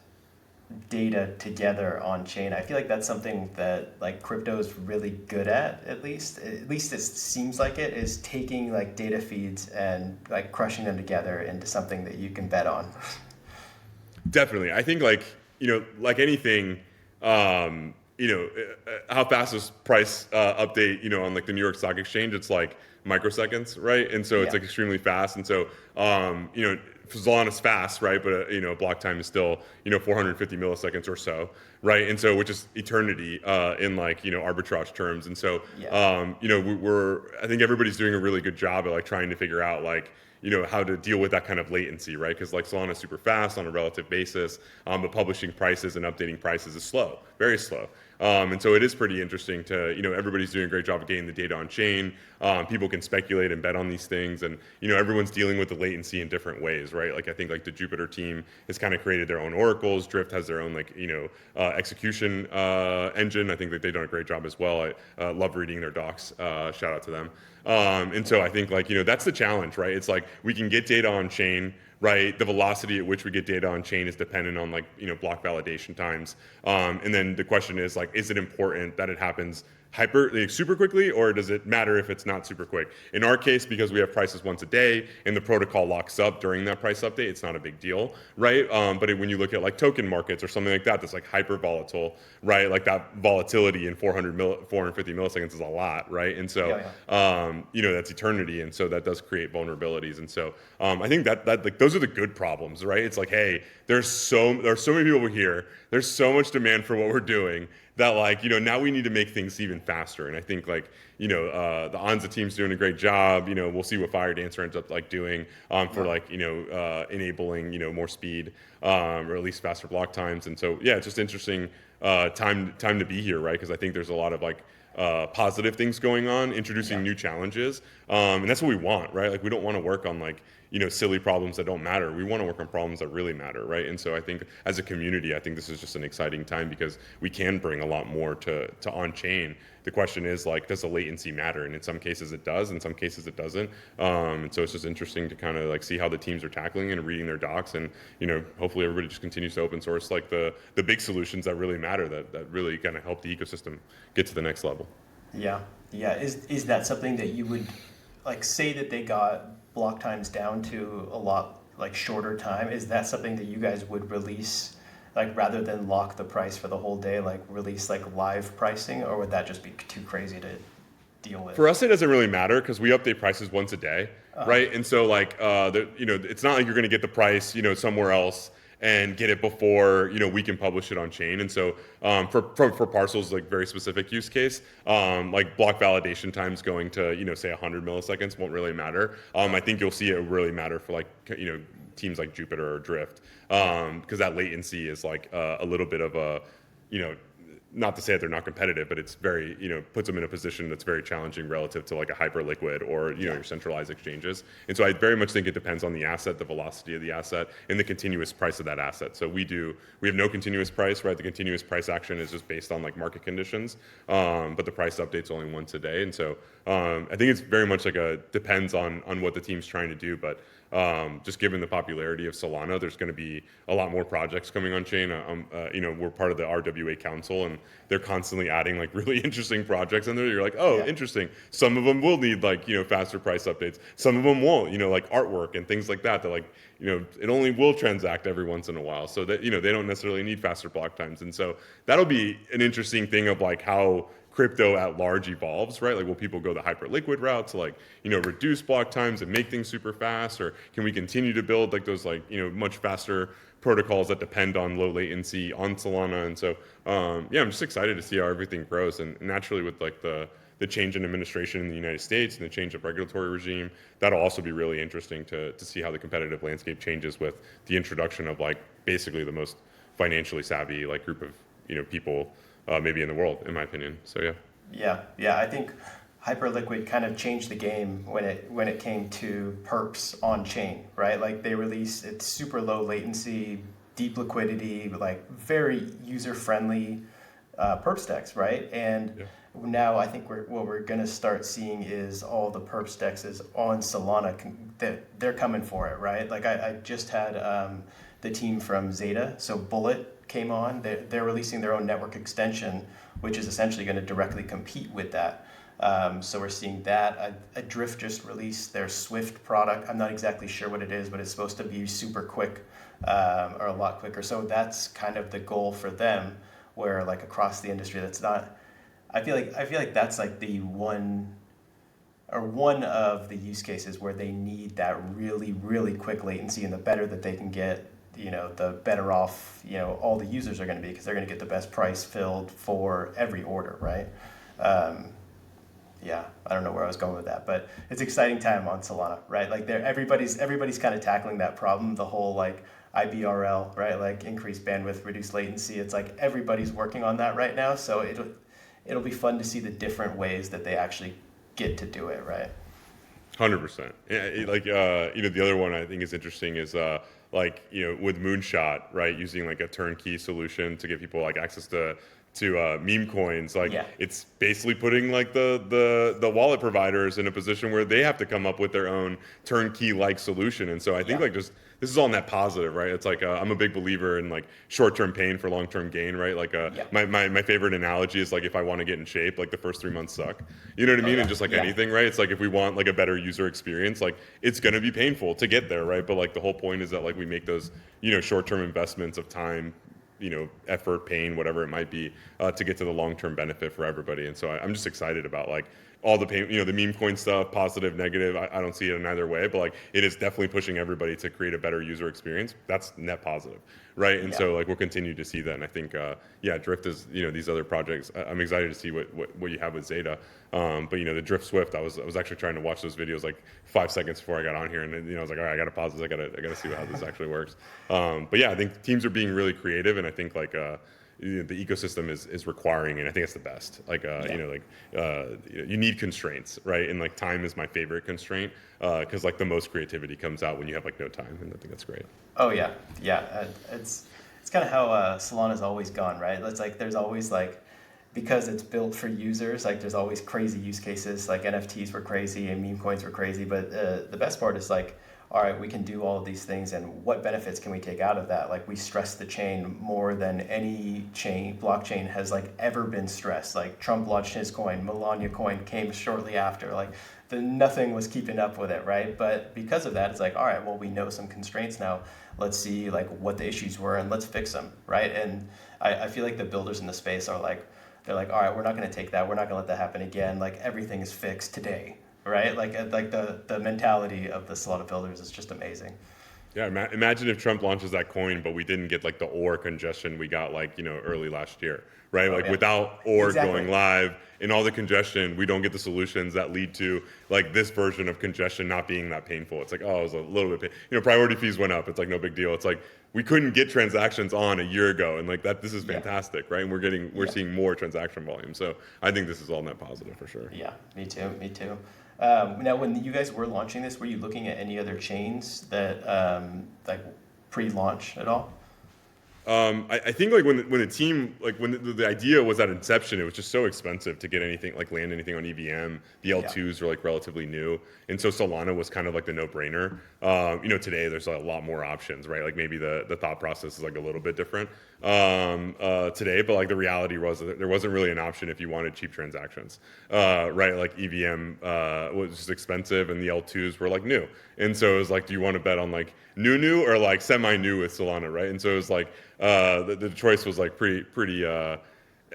[SPEAKER 1] data together on chain. I feel like that's something that like crypto is really good at. At least it seems like it is taking like data feeds and like crushing them together into something that you can bet on.
[SPEAKER 2] Definitely. I think like anything, how fast is price update, on like the New York Stock Exchange, it's like microseconds, right? And so it's
[SPEAKER 1] Yeah,
[SPEAKER 2] like extremely fast. And so, Solana's fast, right? But, block time is still, 450 milliseconds or so, right? And so, which is eternity in like, arbitrage terms. And so,
[SPEAKER 1] yeah,
[SPEAKER 2] I think everybody's doing a really good job at like trying to figure out like, how to deal with that kind of latency, right? Because like Solana is super fast on a relative basis, but publishing prices and updating prices is slow, very slow. And so it is pretty interesting to, everybody's doing a great job of getting the data on chain. People can speculate and bet on these things, and everyone's dealing with the latency in different ways, right? Like I think like the Jupiter team has kind of created their own oracles. Drift has their own like execution engine. I think that they've done a great job as well. I love reading their docs. Shout out to them. And so I think like that's the challenge, right? It's like we can get data on chain, right? The velocity at which we get data on chain is dependent on like block validation times. And then the question is like, is it important that it happens super quickly, or does it matter if it's not super quick? In our case, because we have prices once a day and the protocol locks up during that price update, it's not a big deal, right? But when you look at like token markets or something like that, that's like hyper volatile, right? Like that volatility in 450 milliseconds is a lot, right? And so, that's eternity, and so that does create vulnerabilities. And so, I think that like those are the good problems, right? It's like, hey, there's so many people over here. There's so much demand for what we're doing that like, now we need to make things even faster. And I think like, the Anza team's doing a great job. We'll see what Firedancer ends up like doing for like, enabling, more speed or at least faster block times. And so, yeah, it's just interesting time to be here, right? Because I think there's a lot of like positive things going on, introducing new challenges. And that's what we want, right? Like we don't want to work on like, silly problems that don't matter. We want to work on problems that really matter, right? And so I think as a community, I think this is just an exciting time because we can bring a lot more to on-chain. The question is like, does the latency matter? And in some cases it does, in some cases it doesn't. And so it's just interesting to kind of like see how the teams are tackling and reading their docs, and hopefully everybody just continues to open source like the big solutions that really matter, that really kind of help the ecosystem get to the next level.
[SPEAKER 1] Yeah. Is that something that you would like say that they got block times down to a lot like shorter time? Is that something that you guys would release, like rather than lock the price for the whole day, like release like live pricing, or would that just be too crazy to deal with?
[SPEAKER 2] For us, it doesn't really matter because we update prices once a day, right? And so like, it's not like you're going to get the price, somewhere else and get it before we can publish it on chain. And so for Parcel's like very specific use case, like block validation times going to say 100 milliseconds won't really matter. I think you'll see it really matter for like teams like Jupiter or Drift, because that latency is like a little bit of a not to say that they're not competitive, but it's very, puts them in a position that's very challenging relative to like a Hyperliquid or, your centralized exchanges. And so I very much think it depends on the asset, the velocity of the asset, and the continuous price of that asset. So we have no continuous price, right? The continuous price action is just based on like market conditions, but the price update's only once a day. And so I think it's very much like depends on what the team's trying to do, but just given the popularity of Solana, there's going to be a lot more projects coming on chain. We're part of the RWA Council, and they're constantly adding like really interesting projects in there. You're like, interesting. Some of them will need like faster price updates. Some of them won't. Like artwork and things like that. That like it only will transact every once in a while. So that they don't necessarily need faster block times. And so that'll be an interesting thing of like how crypto at large evolves, right? Like, will people go the Hyperliquid route to like, reduce block times and make things super fast? Or can we continue to build like those like, much faster protocols that depend on low latency on Solana? And so, I'm just excited to see how everything grows. And naturally with like the change in administration in the United States and the change of regulatory regime, that'll also be really interesting to see how the competitive landscape changes with the introduction of like basically the most financially savvy like group of, people maybe in the world, in my opinion. So
[SPEAKER 1] yeah, I think Hyperliquid kind of changed the game when it came to perps on chain, right? Like they released it's super low latency, deep liquidity, like very user friendly perp stacks, right? And now I think what we're gonna start seeing is all the perp stacks is on Solana. They're coming for it, right? Like I just had the team from Zeta, so Bullet came on. They're releasing their own network extension, which is essentially going to directly compete with that. So we're seeing that. Drift just released their Swift product. I'm not exactly sure what it is, but it's supposed to be super quick or a lot quicker. So that's kind of the goal for them, where like across the industry, that's not. I feel like that's like the one of the use cases where they need that really, really quick latency, and the better that they can get, the better off, all the users are going to be, because they're going to get the best price filled for every order, right? I don't know where I was going with that, but it's exciting time on Solana, right? Like everybody's kind of tackling that problem, the whole like IBRL, right? Like increased bandwidth, reduced latency. It's like everybody's working on that right now. So it'll be fun to see the different ways that they actually get to do it, right?
[SPEAKER 2] 100%. Like the other one I think is interesting is with Moonshot, right, using like a turnkey solution to give people like access to meme coins. It's basically putting like the wallet providers in a position where they have to come up with their own turnkey like solution. And so I think like just this is all net positive, right? It's like I'm a big believer in like short-term pain for long-term gain, right? Like
[SPEAKER 1] Yeah.
[SPEAKER 2] my favorite analogy is like if I want to get in shape, like the first 3 months suck, you know what I
[SPEAKER 1] Oh
[SPEAKER 2] mean?
[SPEAKER 1] yeah.
[SPEAKER 2] And just like
[SPEAKER 1] Yeah.
[SPEAKER 2] anything, right? It's like if we want like a better user experience, like it's gonna be painful to get there, right? But like the whole point is that like we make those short-term investments of time, effort, pain, whatever it might be, to get to the long-term benefit for everybody. And so I'm just excited about like all the pain, the meme coin stuff, positive, negative. I don't see it in either way, but like it is definitely pushing everybody to create a better user experience. That's net positive, right? And
[SPEAKER 1] Yeah.
[SPEAKER 2] so like we'll continue to see that. And I think, yeah, Drift is, these other projects. I'm excited to see what you have with Zeta. But the Drift Swift, I was actually trying to watch those videos like 5 seconds before I got on here, and I was like, all right, I gotta pause this. I gotta see how this actually works. But yeah, I think teams are being really creative, and I think like the ecosystem is requiring, and I think it's the best. Like you need constraints, right? And like time is my favorite constraint because like the most creativity comes out when you have like no time, and I think that's great.
[SPEAKER 1] Oh yeah. Yeah. It's kind of how Solana's always gone, right? It's like there's always like, because it's built for users, like there's always crazy use cases. Like NFTs were crazy and meme coins were crazy, but the best part is like, all right, we can do all of these things, and what benefits can we take out of that? Like we stress the chain more than any blockchain has like ever been stressed. Like Trump launched his coin, Melania coin came shortly after. Like nothing was keeping up with it, right? But because of that, it's like, all right, well, we know some constraints now. Let's see like what the issues were and let's fix them, right? And I feel like the builders in the space are like, they're like, all right, we're not going to take that. We're not going to let that happen again. Like everything is fixed today, right? Like the mentality of the Solana builders is just amazing.
[SPEAKER 2] Yeah, imagine if Trump launches that coin, but we didn't get like the ore congestion we got like early last year, right?
[SPEAKER 1] Oh
[SPEAKER 2] Like
[SPEAKER 1] yeah,
[SPEAKER 2] without ore
[SPEAKER 1] exactly.
[SPEAKER 2] going live and all the congestion, we don't get the solutions that lead to like this version of congestion not being that painful. It's like, oh, it was a little bit priority fees went up. It's like no big deal. It's like we couldn't get transactions on a year ago, and like that, this is
[SPEAKER 1] Yeah,
[SPEAKER 2] fantastic, right? And we're
[SPEAKER 1] yeah,
[SPEAKER 2] seeing more transaction volume. So I think this is all net positive for sure.
[SPEAKER 1] yeah. Me too. Me too. Now, when you guys were launching this, were you looking at any other chains that like pre-launch at all?
[SPEAKER 2] I think like when the team like when the idea was at inception, it was just so expensive to get anything like land anything on EVM. The
[SPEAKER 1] Yeah,
[SPEAKER 2] L2s were like relatively new, and so Solana was kind of like the no-brainer. Today there's a lot more options, right? Like maybe the thought process is like a little bit different today, but like the reality was that there wasn't really an option if you wanted cheap transactions, right? Like EVM was just expensive, and the L2s were like new, and so it was like, do you want to bet on like new or like semi-new with Solana, right? And so it was like the choice was like pretty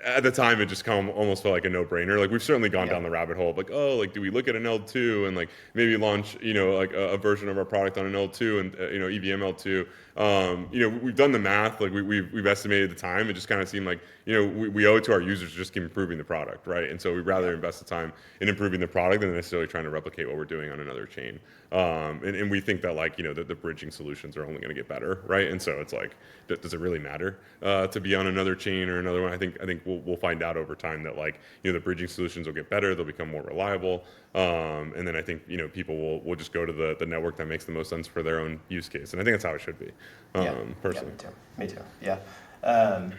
[SPEAKER 2] at the time it just almost felt like a no-brainer. Like we've certainly gone
[SPEAKER 1] yeah,
[SPEAKER 2] down the rabbit hole of like, oh, like do we look at an L2 and like maybe launch like a version of our product on an L2 and EVM L2. We've done the math, like we've estimated the time. It just kind of seemed like we owe it to our users to just keep improving the product, right? And so we'd rather
[SPEAKER 1] yeah,
[SPEAKER 2] invest the time in improving the product than necessarily trying to replicate what we're doing on another chain. And we think that like the bridging solutions are only going to get better, right? And so it's like, does it really matter to be on another chain or another one? I think we'll find out over time that like the bridging solutions will get better, they'll become more reliable, and then I think people will just go to the network that makes the most sense for their own use case, and I think that's how it should be,
[SPEAKER 1] yeah, yeah.
[SPEAKER 2] personally.
[SPEAKER 1] Me too. Me too. Yeah. Um,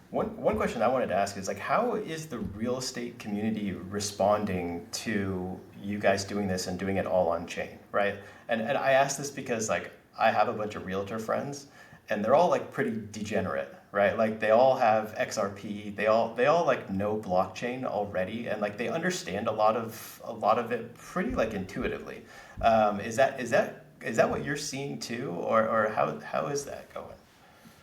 [SPEAKER 1] one question I wanted to ask is like, how is the real estate community responding to you guys doing this and doing it all on chain, right? And I ask this because like I have a bunch of realtor friends, and they're all like pretty degenerate, right? Like they all have XRP, they all like know blockchain already, and like they understand a lot of it pretty like intuitively. Is that what you're seeing too, or how is that going?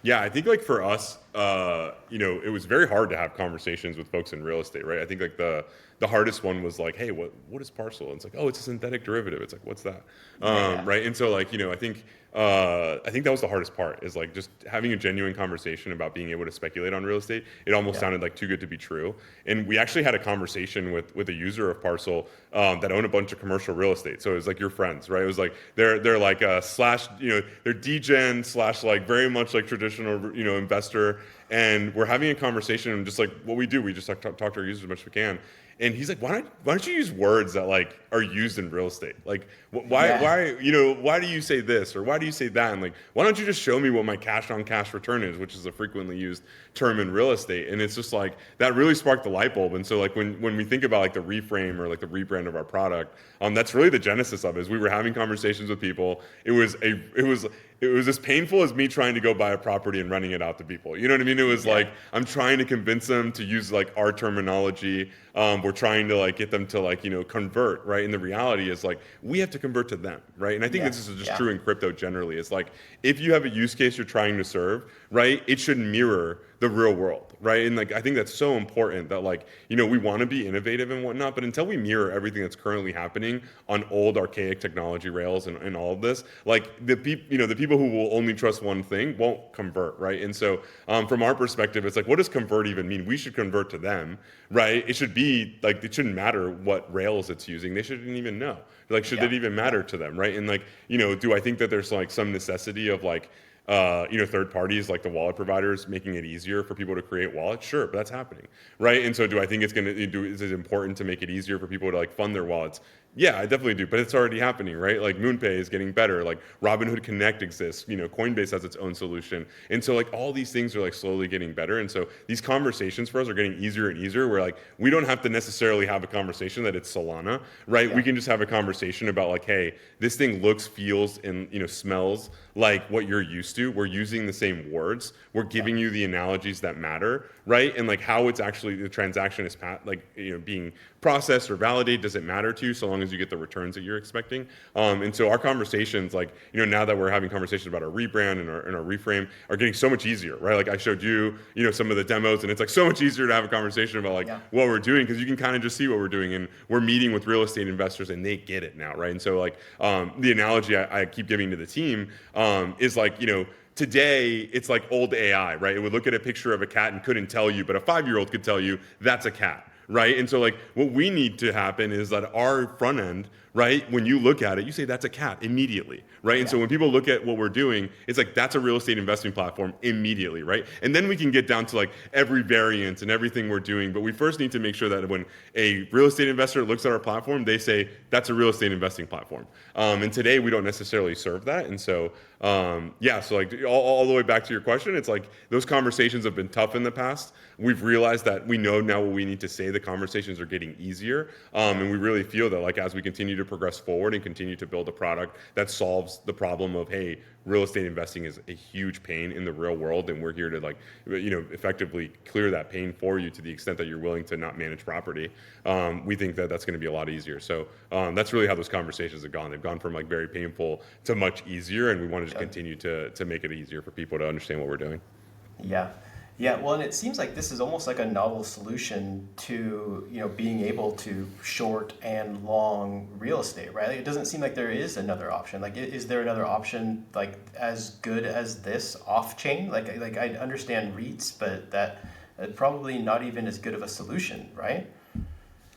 [SPEAKER 2] Yeah, I think like for us, it was very hard to have conversations with folks in real estate, right? I think like the hardest one was like, hey, what is Parcl? And it's like, oh, it's a synthetic derivative. It's like, what's that?
[SPEAKER 1] Yeah, yeah,
[SPEAKER 2] Right? And so like, I think that was the hardest part, is like just having a genuine conversation about being able to speculate on real estate. It almost
[SPEAKER 1] yeah,
[SPEAKER 2] sounded like too good to be true. And we actually had a conversation with a user of Parcl that owned a bunch of commercial real estate. So it was like your friends, right? It was like they're like slash, they're degen slash like very much like traditional, investor. and we're having a conversation, and just like what we do, we just talk to our users as much as we can. And he's like, why don't you use words that like are used in real estate? Like, why do you say this or why do you say that? And like, why don't you just show me what my cash on cash return is, which is a frequently used term in real estate. And it's just like that really sparked the light bulb. And so like when we think about like the reframe or like the rebrand of our product, that's really the genesis of it. Is we were having conversations with people. It was as painful as me trying to go buy a property and running it out to people. You know what I mean? It was like, I'm trying to convince them to use like our terminology. We're trying to like get them to like, convert, right? And the reality is like, we have to convert to them, right? And I think this is just true in crypto generally. It's like, if you have a use case you're trying to serve, right? It should mirror the real world, right? And like, I think that's so important that like, we want to be innovative and whatnot, but until we mirror everything that's currently happening on old archaic technology rails and all of this, like the people who will only trust one thing won't convert, right? And so from our perspective, it's like, what does convert even mean? We should convert to them, right? It should be like, it shouldn't matter what rails it's using. They shouldn't even know. Like, should it even matter to them, right? And like, do I think that there's like some necessity of like, third parties like the wallet providers making it easier for people to create wallets? Sure, but that's happening, right? And so do I think is it important to make it easier for people to like fund their wallets? Yeah, I definitely do, but it's already happening, right? Like MoonPay is getting better, like Robinhood Connect exists, Coinbase has its own solution. And so like all these things are like slowly getting better. And so these conversations for us are getting easier and easier, where like we don't have to necessarily have a conversation that it's Solana, right? We can just have a conversation about like, hey, this thing looks, feels, and smells like what you're used to. We're using the same words. We're giving you the analogies that matter, right? And like how it's actually, the transaction is being processed or validated, does it matter to you so long as you get the returns that you're expecting? And so our conversations, like, now that we're having conversations about our rebrand and our reframe, are getting so much easier, right? Like I showed you, some of the demos, and it's like so much easier to have a conversation about like what we're doing, because you can kind of just see what we're doing, and we're meeting with real estate investors and they get it now, right? And so like the analogy I keep giving to the team is like, today it's like old AI, right? It would look at a picture of a cat and couldn't tell you, but a 5-year-old could tell you that's a cat, right? And so like what we need to happen is that our front end, right, when you look at it, you say that's a cat immediately, right? And so when people look at what we're doing, it's like that's a real estate investing platform immediately, right? And then we can get down to like every variant and everything we're doing, but we first need to make sure that when a real estate investor looks at our platform, they say that's a real estate investing platform. And today we don't necessarily serve that. And so so like all the way back to your question, it's like those conversations have been tough in the past. We've realized that we know now what we need to say. The conversations are getting easier, and we really feel that like as we continue to progress forward and continue to build a product that solves the problem of, hey, real estate investing is a huge pain in the real world, and we're here to like effectively clear that pain for you to the extent that you're willing to not manage property. We think that that's going to be a lot easier. So that's really how those conversations have gone. They've gone from like very painful to much easier, and we want to just continue to make it easier for people to understand what we're doing.
[SPEAKER 1] Yeah. Yeah, well, and it seems like this is almost like a novel solution to, being able to short and long real estate, right? Like, it doesn't seem like there is another option. Like, is there another option like as good as this off-chain? Like I understand REITs, but that probably not even as good of a solution, right?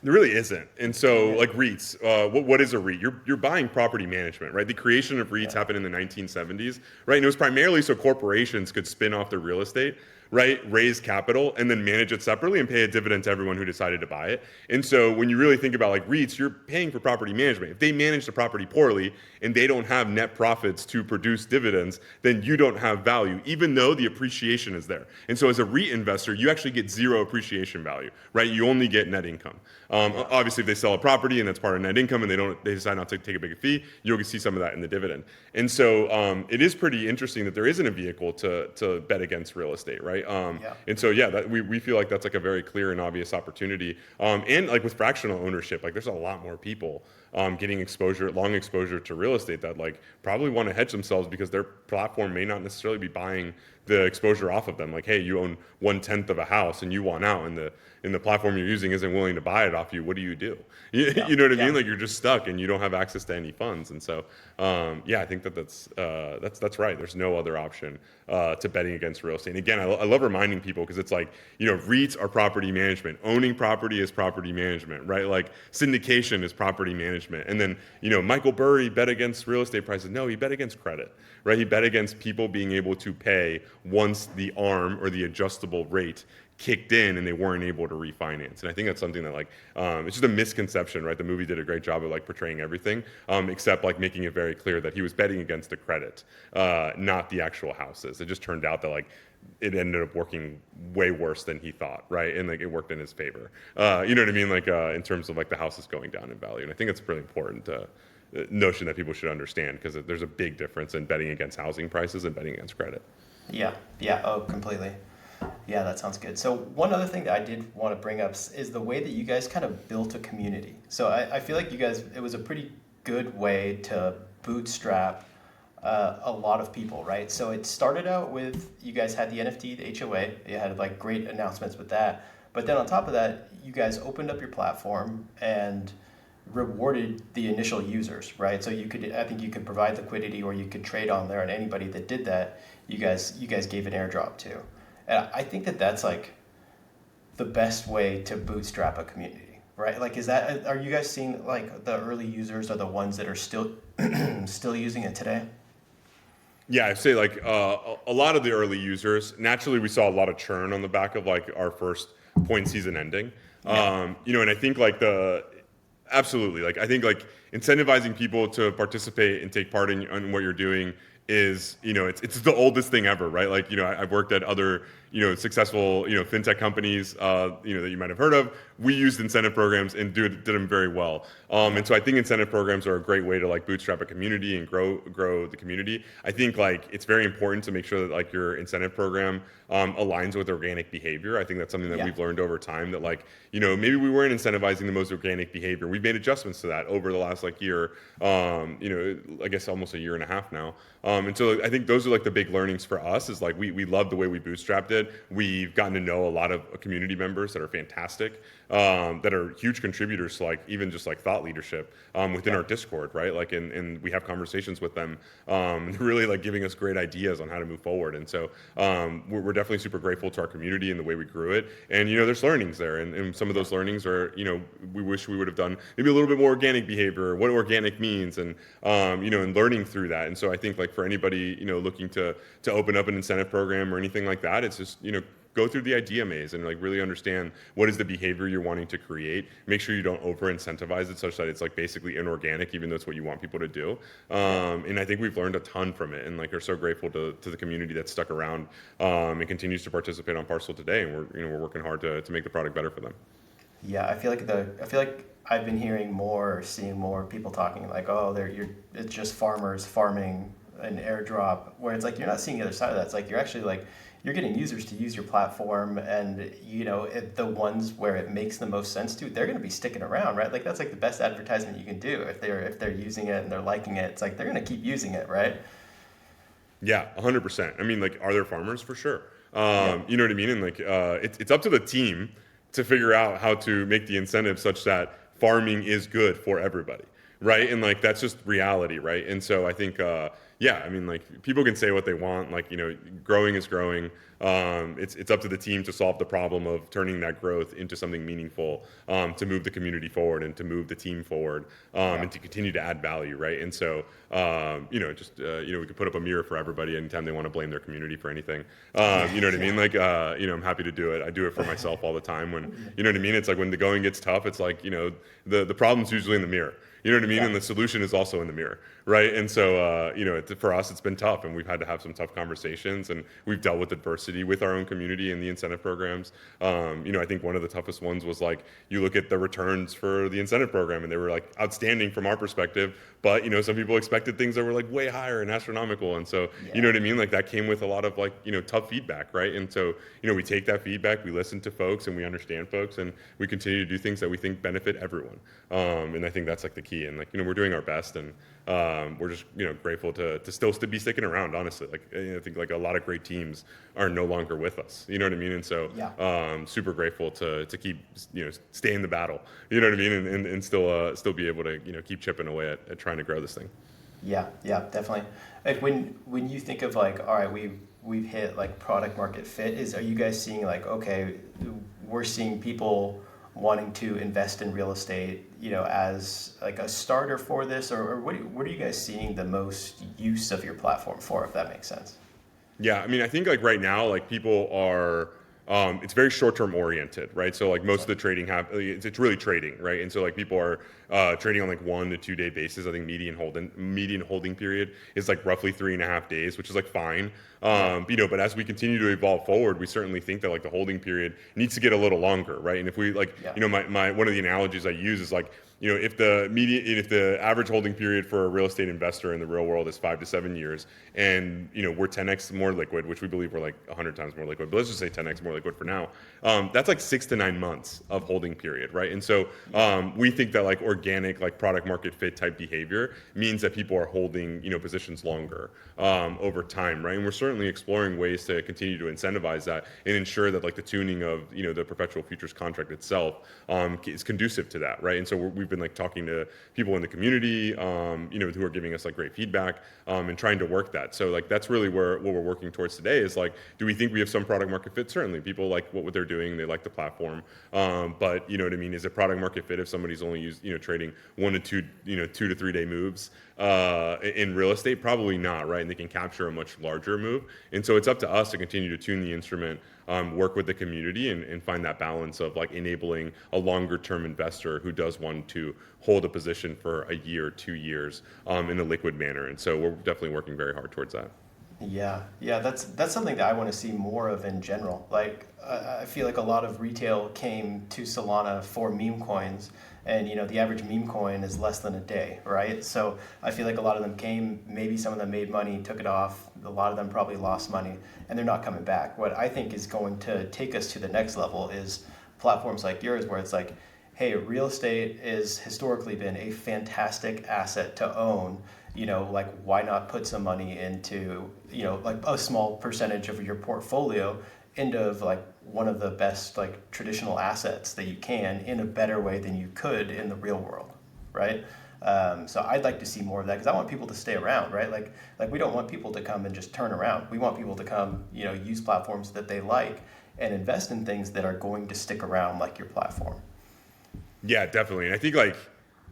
[SPEAKER 2] There really isn't. And so like REITs, what is a REIT? You're buying property management, right? The creation of REITs happened in the 1970s, right? And it was primarily so corporations could spin off their real estate, right? Raise capital and then manage it separately and pay a dividend to everyone who decided to buy it. And so when you really think about like REITs, you're paying for property management. If they manage the property poorly and they don't have net profits to produce dividends, then you don't have value, even though the appreciation is there. And so as a REIT investor, you actually get zero appreciation value, right? You only get net income. Obviously, if they sell a property and that's part of net income and they decide not to take a big fee, you'll see some of that in the dividend. And so it is pretty interesting that there isn't a vehicle to bet against real estate, right? And so we feel like that's like a very clear and obvious opportunity. And like with fractional ownership, like there's a lot more people getting long exposure to real estate that like probably want to hedge themselves because their platform may not necessarily be buying the exposure off of them. Like, hey, you own 1/10 of a house and you want out, and the platform you're using isn't willing to buy it off you. What do? You know what I mean? Like you're just stuck and you don't have access to any funds. And so, I think that's right. There's no other option to betting against real estate. And again, I love reminding people because it's like, REITs are property management. Owning property is property management, right? Like syndication is property management. management. And then, Michael Burry bet against real estate prices. No, he bet against credit, right? He bet against people being able to pay once the ARM or the adjustable rate kicked in and they weren't able to refinance. And I think that's something that it's just a misconception, right? The movie did a great job of portraying everything, except making it very clear that he was betting against the credit, not the actual houses. It just turned out that it ended up working way worse than he thought, right? And it worked in his favor. You know what I mean? In terms of the houses going down in value. And I think it's really important notion that people should understand, because there's a big difference in betting against housing prices and betting against credit.
[SPEAKER 1] Yeah, oh, completely. Yeah, that sounds good. So one other thing that I did want to bring up is the way that you guys kind of built a community. So I feel like you guys, it was a pretty good way to bootstrap a lot of people, right? So it started out with, you guys had the NFT, the HOA, you had great announcements with that. But then on top of that, you guys opened up your platform and rewarded the initial users, right? So I think you could provide liquidity, or you could trade on there, and anybody that did that, you guys gave an airdrop to. And I think that that's the best way to bootstrap a community, right? Are you guys seeing the early users are the ones that are still using it today?
[SPEAKER 2] Yeah, I'd say a lot of the early users, naturally we saw a lot of churn on the back of our first point season ending. Yeah. And I think absolutely, I think incentivizing people to participate and take part in what you're doing is, it's the oldest thing ever, right? I've worked at other, successful, fintech companies, that you might have heard of. We used incentive programs and did them very well. And so I think incentive programs are a great way to bootstrap a community and grow the community. I think it's very important to make sure that your incentive program aligns with organic behavior. I think that's something that we've learned over time, that maybe we weren't incentivizing the most organic behavior. We've made adjustments to that over the last year, I guess almost a year and a half now. And so I think those are the big learnings for us, is we love the way we bootstrapped it. We've gotten to know a lot of community members that are fantastic, that are huge contributors to even just thought leadership within our Discord, right? And we have conversations with them, really giving us great ideas on how to move forward. And so we're definitely super grateful to our community and the way we grew it. And there's learnings there, and some of those learnings are, we wish we would have done maybe a little bit more organic behavior, what organic means, and and learning through that. And so I think for anybody looking to open up an incentive program or anything like that, it's just go through the idea maze and really understand what is the behavior you're wanting to create. Make sure you don't over incentivize it such that it's basically inorganic, even though it's what you want people to do. And I think we've learned a ton from it, and are so grateful to the community that's stuck around and continues to participate on Parcl today. And we're working hard to make the product better for them.
[SPEAKER 1] Yeah, I feel like I've been hearing more, seeing more people talking it's just farmers farming an airdrop, where it's you're not seeing the other side of that. It's you're actually you're getting users to use your platform, and the ones where it makes the most sense to, they're going to be sticking around, right? That's the best advertisement you can do. If they're using it and they're liking it, it's they're going to keep using it, right?
[SPEAKER 2] Yeah, 100%. I mean, are there farmers? For sure. You know what I mean? And it's up to the team to figure out how to make the incentive such that farming is good for everybody, right? And that's just reality, right? And so I think people can say what they want, growing is growing. It's up to the team to solve the problem of turning that growth into something meaningful, to move the community forward and to move the team forward, and to continue to add value, right? And so, we could put up a mirror for everybody anytime they want to blame their community for anything. You know what I mean? I'm happy to do it. I do it for myself all the time when, you know what I mean? It's when the going gets tough, it's the problem's usually in the mirror. You know what I mean? Yeah. And the solution is also in the mirror, right? And so, for us, it's been tough, and we've had to have some tough conversations, and we've dealt with adversity with our own community and the incentive programs. I think one of the toughest ones was you look at the returns for the incentive program, and they were outstanding from our perspective, but some people expected things that were way higher and astronomical, and so you know what I mean? That came with a lot of tough feedback, right? And so we take that feedback, we listen to folks, and we understand folks, and we continue to do things that we think benefit everyone. And I think that's the key, and we're doing our best, and we're just grateful to still be sticking around, honestly. I think a lot of great teams are no longer with us, you know what I mean? And so super grateful to keep stay in the battle, you know what I mean? And still be able to keep chipping away at trying to grow this thing.
[SPEAKER 1] Yeah, definitely. When you think of all right, we've hit product market fit, are you guys seeing okay, we're seeing people wanting to invest in real estate, as like a starter for this, or what are you guys seeing the most use of your platform for, if that makes sense?
[SPEAKER 2] Yeah, I mean, I think like right now, like people are, it's very short-term oriented, right? So like most of the trading it's really trading, right? And so like people are trading on like 1 to 2 day basis. I think median holding period is like roughly 3.5 days, which is like fine. But as we continue to evolve forward, we certainly think that like the holding period needs to get a little longer, right? And if we like,
[SPEAKER 1] Yeah.
[SPEAKER 2] my one of the analogies I use is like, if the average holding period for a real estate investor in the real world is 5 to 7 years, and we're 10x more liquid, which we believe we're like 100 times more liquid, but let's just say 10x more liquid for now. That's like 6 to 9 months of holding period, right? And so we think that like organic, like product market fit type behavior means that people are holding positions longer over time, right? And we're certainly exploring ways to continue to incentivize that and ensure that like the tuning of the perpetual futures contract itself is conducive to that, right? And so we've been like talking to people in the community, who are giving us like great feedback and trying to work that. So like that's really what we're working towards today is like, do we think we have some product market fit? Certainly, people like what they're doing, they like the platform, but you know what I mean? Is it product market fit if somebody's only trading 1 to 2, 2 to 3 day moves in real estate? Probably not, right? And they can capture a much larger move. And so it's up to us to continue to tune the instrument, work with the community and find that balance of like enabling a longer term investor who does want to hold a position for a year, 2 years in a liquid manner. And so we're definitely working very hard towards that.
[SPEAKER 1] Yeah, that's something that I want to see more of in general. Like, I feel like a lot of retail came to Solana for meme coins, and the average meme coin is less than a day, right? So I feel like a lot of them came, maybe some of them made money, took it off. A lot of them probably lost money, and they're not coming back. What I think is going to take us to the next level is platforms like yours, where it's like, hey, real estate has historically been a fantastic asset to own. Like, why not put some money into, like a small percentage of your portfolio into like one of the best like traditional assets that you can in a better way than you could in the real world, right? So I'd like to see more of that because I want people to stay around, right? Like we don't want people to come and just turn around. We want people to come, use platforms that they like and invest in things that are going to stick around, like your platform.
[SPEAKER 2] Yeah, definitely. And I think like,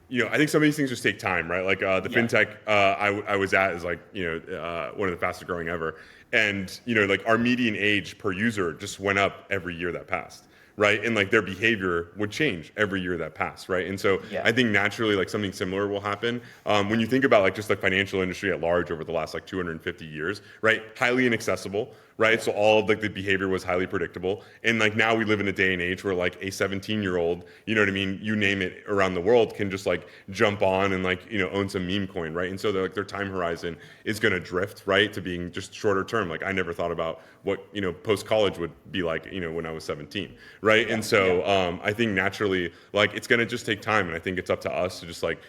[SPEAKER 2] I think some of these things just take time, right? Like the fintech I was at is like, one of the fastest growing ever. And, like our median age per user just went up every year that passed, right? And like their behavior would change every year that passed, right? And so I think naturally like something similar will happen. When you think about like just the financial industry at large over the last like 250 years, right? Highly inaccessible, right? So all of like the behavior was highly predictable. And like now we live in a day and age where like a 17-year-old, you know what I mean? You name it around the world can just like jump on and like, own some meme coin, right? And so like their time horizon is going to drift, right? To being just shorter term. Like I never thought about what, post-college would be like, when I was 17, right? And so I think naturally, like it's going to just take time. And I think it's up to us to just like,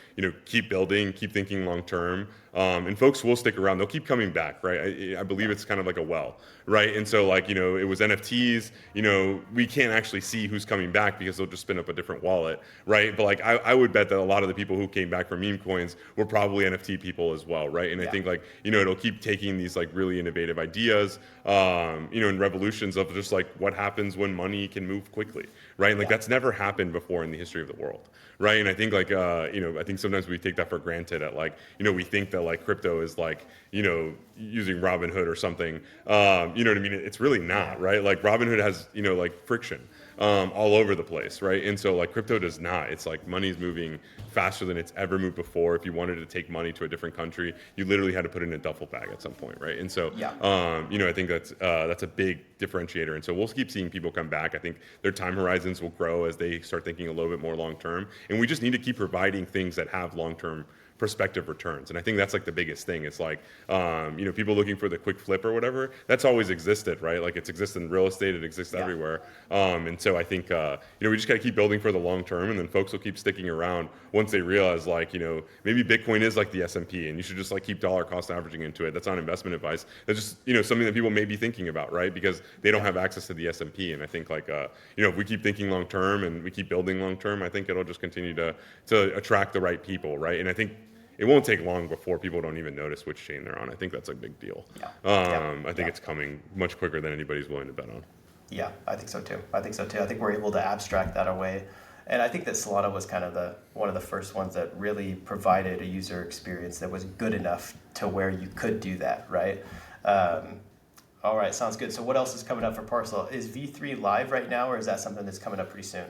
[SPEAKER 2] keep building, keep thinking long-term. And folks will stick around. They'll keep coming back, right? I believe it's kind of like a well, right? And so like, it was NFTs, we can't actually see who's coming back because they'll just spin up a different wallet, right? But like, I would bet that a lot of the people who came back from meme coins were probably NFT people as well, right? And I think like, it'll keep taking these like really innovative ideas, and revolutions of just like what happens when money can move quickly, right? And like, that's never happened before in the history of the world, right? And I think like, I think sometimes we take that for granted at like, we think that like crypto is like, using Robinhood or something, you know what I mean? It's really not, right? Like Robinhood has, like friction all over the place, right? And so like crypto does not. It's like money's moving faster than it's ever moved before. If you wanted to take money to a different country, you literally had to put it in a duffel bag at some point, right? And so, I think that's a big differentiator. And so we'll keep seeing people come back. I think their time horizons will grow as they start thinking a little bit more long term. And we just need to keep providing things that have long term prospective returns. And I think that's like the biggest thing. It's like, people looking for the quick flip or whatever, that's always existed, right? Like it's existed in real estate, it exists everywhere. And so I think, we just got to keep building for the long term, and then folks will keep sticking around once they realize like, maybe Bitcoin is like the S&P and you should just like keep dollar cost averaging into it. That's not investment advice. That's just, something that people may be thinking about, right? Because they don't have access to the S&P. And I think like, if we keep thinking long term and we keep building long term, I think it'll just continue to attract the right people, right? And I think it won't take long before people don't even notice which chain they're on. I think that's a big deal. I think it's coming much quicker than anybody's willing to bet on.
[SPEAKER 1] Yeah, I think so too. I think we're able to abstract that away And I think that Solana was kind of one of the first ones that really provided a user experience that was good enough to where you could do that, right? All right, sounds good. So what else is coming up for Parcl? Is V3 live right now, or is that something that's coming up pretty soon?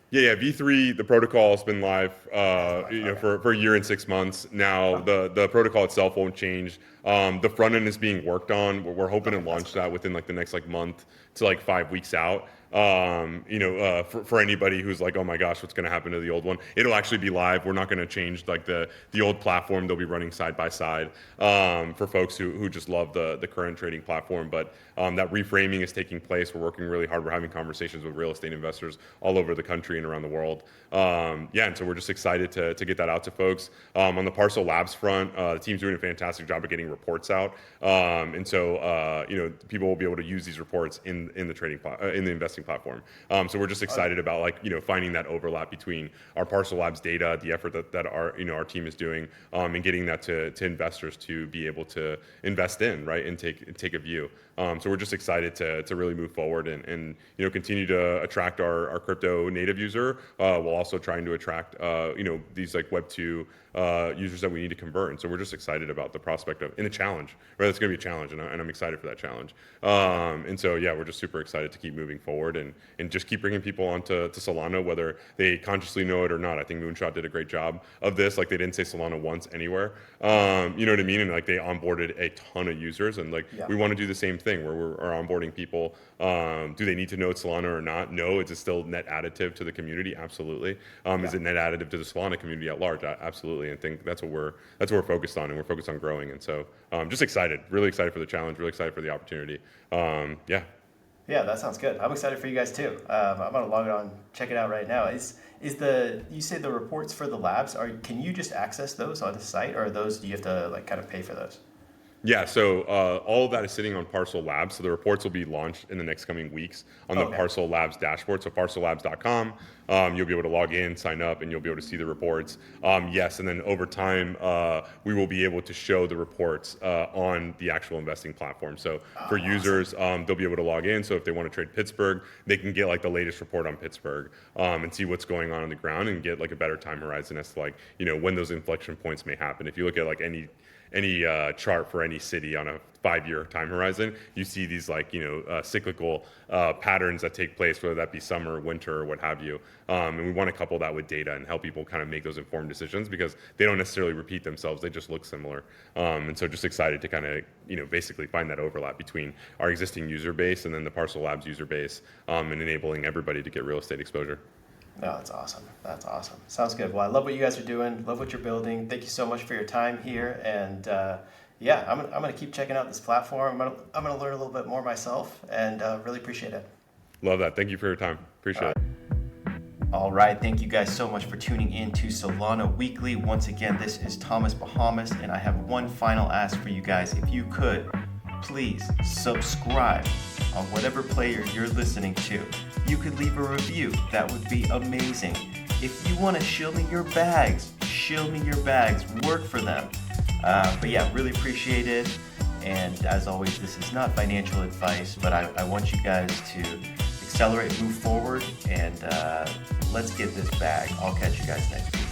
[SPEAKER 2] Yeah. V3, the protocol has been live, for a year and 6 months. Now, the protocol itself won't change. The front end is being worked on. We're hoping to launch that within like the next like month to like 5 weeks out. For anybody who's like, oh my gosh, what's going to happen to the old one? It'll actually be live. We're not going to change like the old platform. They'll be running side by side for folks who just love the current trading platform. But that reframing is taking place. We're working really hard. We're having conversations with real estate investors all over the country and around the world. And so we're just excited to get that out to folks. On the Parcl Labs front, the team's doing a fantastic job of getting reports out. People will be able to use these reports in the investing platform. So we're just excited about finding that overlap between our Parcl Labs data, the effort that our team is doing, and getting that to investors to be able to invest in, right, and take a view. So we're just excited to really move forward and continue to attract our crypto native user, while also trying to attract these like Web2 users that we need to convert. And so we're just excited about the prospect of in a challenge, right? It's going to be a challenge, and I'm excited for that challenge. We're just super excited to keep moving forward and just keep bringing people onto Solana, whether they consciously know it or not. I think Moonshot did a great job of this. Like, they didn't say Solana once anywhere. You know what I mean? And like, they onboarded a ton of users, and we want to do the same thing where we're onboarding people. Do they need to know it's Solana or not? No. Is it still net additive to the community? Absolutely. Is it net additive to the Solana community at large? Absolutely. And I think that's what we're focused on, and we're focused on growing. And so just excited, really excited for the challenge, really excited for the opportunity.
[SPEAKER 1] Yeah, that sounds good. I'm excited for you guys too. I'm gonna log on, check it out right now. You say the reports for the labs can you just access those on the site, or do you have to kind of pay for those?
[SPEAKER 2] Yeah, so all of that is sitting on Parcl Labs. So the reports will be launched in the next coming weeks on the Parcl Labs dashboard. So parcllabs.com, you'll be able to log in, sign up, and you'll be able to see the reports. Yes, and then over time, we will be able to show the reports on the actual investing platform. So for users, they'll be able to log in. So if they want to trade Pittsburgh, they can get like the latest report on Pittsburgh and see what's going on the ground, and get like a better time horizon as to when those inflection points may happen. If you look at like any chart for any city on a 5-year time horizon, you see these cyclical patterns that take place, whether that be summer, winter, or what have you. And we want to couple that with data and help people kind of make those informed decisions, because they don't necessarily repeat themselves. They just look similar. And so just excited to kind of, basically find that overlap between our existing user base and then the Parcl Labs user base, and enabling everybody to get real estate exposure.
[SPEAKER 1] No, that's awesome. That's awesome. Sounds good. Well, I love what you guys are doing. Love what you're building. Thank you so much for your time here. And I'm gonna keep checking out this platform. I'm gonna learn a little bit more myself, and really appreciate it.
[SPEAKER 2] Love that. Thank you for your time. Appreciate it.
[SPEAKER 1] All right. Thank you guys so much for tuning in to Solana Weekly. Once again, this is Thomas Bahamas, and I have one final ask for you guys. If you could, please subscribe on whatever player you're listening to. You could leave a review. That would be amazing. If you want to shill me your bags, work for them. Really appreciate it. And as always, this is not financial advice, but I want you guys to accelerate, move forward, and let's get this bag. I'll catch you guys next week.